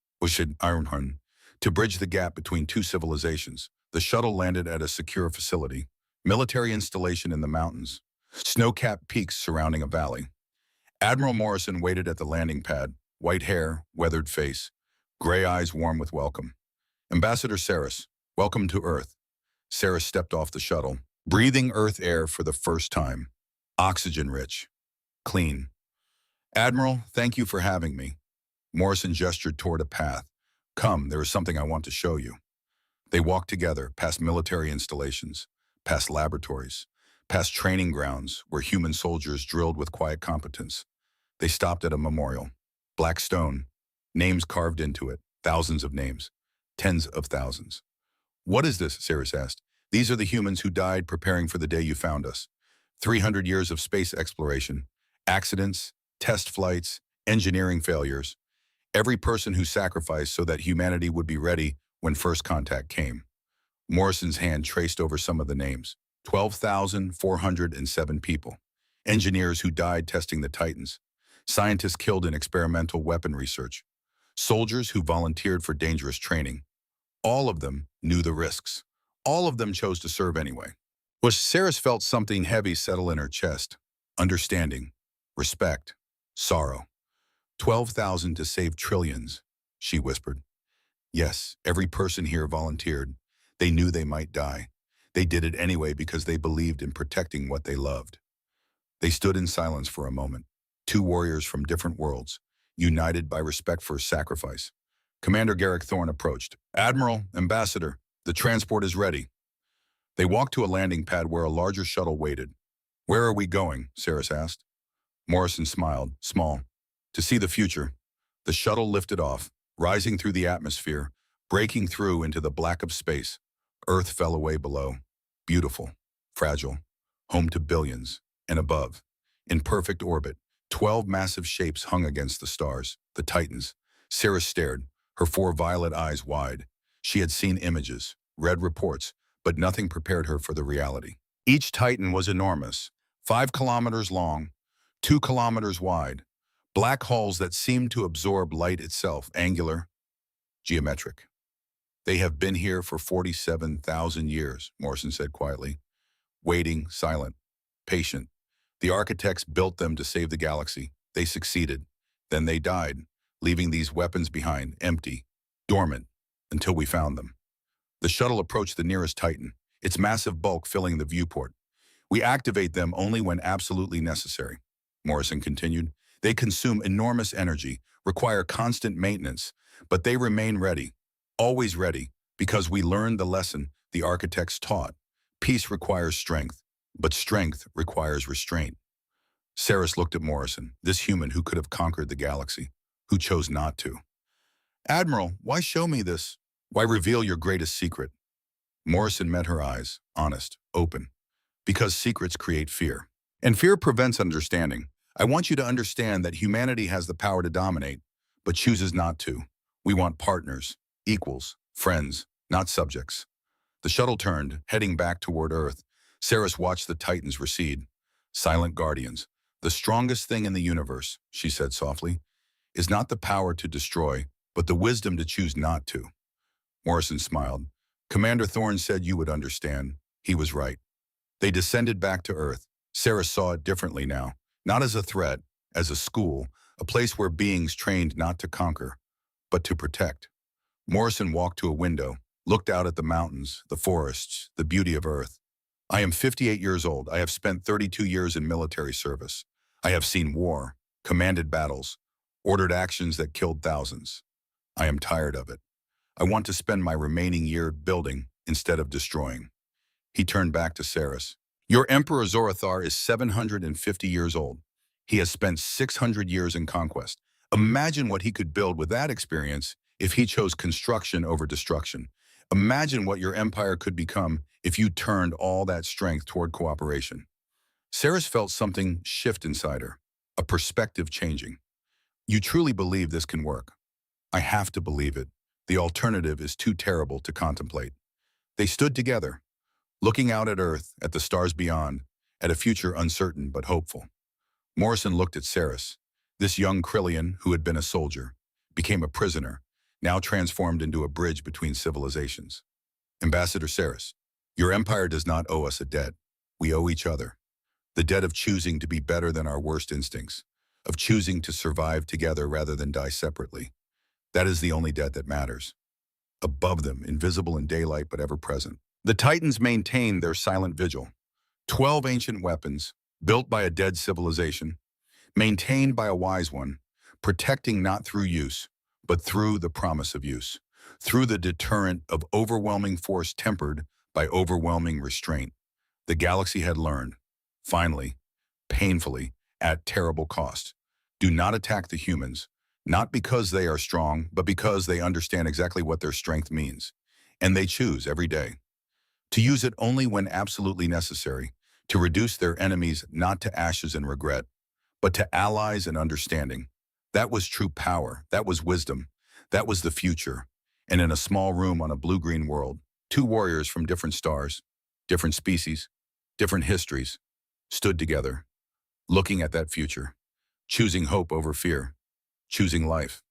to bridge the gap between 2 civilizations. The shuttle landed at a secure facility, military installation in the mountains, snow-capped peaks surrounding a valley. Admiral Morrison waited at the landing pad, white hair, weathered face, gray eyes warm with welcome. Ambassador Saris, welcome to Earth. Saris stepped off the shuttle, breathing Earth air for the first time. Oxygen-rich, clean. Admiral, thank you for having me. Morrison gestured toward a path. Come, there is something I want to show you. They walked together, past military installations, past laboratories, past training grounds where human soldiers drilled with quiet competence. They stopped at a memorial. Black stone, names carved into it, thousands of names, tens of thousands. What is this? Saris asked. These are the humans who died preparing for the day you found us. 300 years of space exploration, accidents, test flights, engineering failures. Every person who sacrificed so that humanity would be ready when first contact came. Morrison's hand traced over some of the names. 12,407 people. Engineers who died testing the Titans. Scientists killed in experimental weapon research. Soldiers who volunteered for dangerous training. All of them knew the risks. All of them chose to serve anyway. Was Saris felt something heavy settle in her chest. Understanding, respect, sorrow. 12,000 to save trillions, she whispered. Yes, every person here volunteered. They knew they might die. They did it anyway because they believed in protecting what they loved. They stood in silence for a moment, two warriors from different worlds, united by respect for sacrifice. Commander Garrick Thorne approached. Admiral, Ambassador, the transport is ready. They walked to a landing pad where a larger shuttle waited. Where are we going? Saris asked. Morrison smiled, small. To see the future. The shuttle lifted off, rising through the atmosphere, breaking through into the black of space. Earth fell away below. Beautiful, fragile, home to billions. And above, in perfect orbit, 12 massive shapes hung against the stars, the Titans. Saris stared, her four violet eyes wide. She had seen images, read reports, but nothing prepared her for the reality. Each Titan was enormous, 5 kilometers long, 2 kilometers wide, black holes that seemed to absorb light itself, angular, geometric. They have been here for 47,000 years, Morrison said quietly, waiting, silent, patient. The architects built them to save the galaxy. They succeeded. Then they died, leaving these weapons behind, empty, dormant, until we found them. The shuttle approached the nearest Titan, its massive bulk filling the viewport. We activate them only when absolutely necessary, Morrison continued. They consume enormous energy, require constant maintenance, but they remain ready, always ready, because we learned the lesson the architects taught. Peace requires strength, but strength requires restraint. Saris looked at Morrison, this human who could have conquered the galaxy, who chose not to. Admiral, why show me this? Why reveal your greatest secret? Morrison met her eyes, honest, open. Because secrets create fear. And fear prevents understanding. I want you to understand that humanity has the power to dominate, but chooses not to. We want partners, equals, friends, not subjects. The shuttle turned, heading back toward Earth. Saris watched the Titans recede. Silent guardians. The strongest thing in the universe, she said softly, is not the power to destroy, but the wisdom to choose not to. Morrison smiled. Commander Thorne said you would understand. He was right. They descended back to Earth. Saris saw it differently now, not as a threat, as a school, a place where beings trained not to conquer, but to protect. Morrison walked to a window, looked out at the mountains, the forests, the beauty of Earth. I am 58 years old. I have spent 32 years in military service. I have seen war, commanded battles, ordered actions that killed thousands. I am tired of it. I want to spend my remaining year building instead of destroying. He turned back to Saris. Your Emperor Zorathar is 750 years old. He has spent 600 years in conquest. Imagine what he could build with that experience if he chose construction over destruction. Imagine what your empire could become if you turned all that strength toward cooperation. Saris felt something shift inside her, a perspective changing. You truly believe this can work? I have to believe it. The alternative is too terrible to contemplate. They stood together, looking out at Earth, at the stars beyond, at a future uncertain but hopeful. Morrison looked at Saris. This young Krillian, who had been a soldier, became a prisoner, now transformed into a bridge between civilizations. Ambassador Saris, your empire does not owe us a debt. We owe each other. The debt of choosing to be better than our worst instincts, of choosing to survive together rather than die separately. That is the only debt that matters. Above them, invisible in daylight but ever present. The Titans maintained their silent vigil. 12 ancient weapons, built by a dead civilization, maintained by a wise one, protecting not through use, but through the promise of use, through the deterrent of overwhelming force tempered by overwhelming restraint. The galaxy had learned, finally, painfully, at terrible cost. Do not attack the humans, not because they are strong, but because they understand exactly what their strength means. And they choose every day to use it only when absolutely necessary, to reduce their enemies not to ashes and regret, but to allies and understanding. That was true power. That was wisdom. That was the future. And in a small room on a blue-green world, two warriors from different stars, different species, different histories, stood together, looking at that future, choosing hope over fear, choosing life.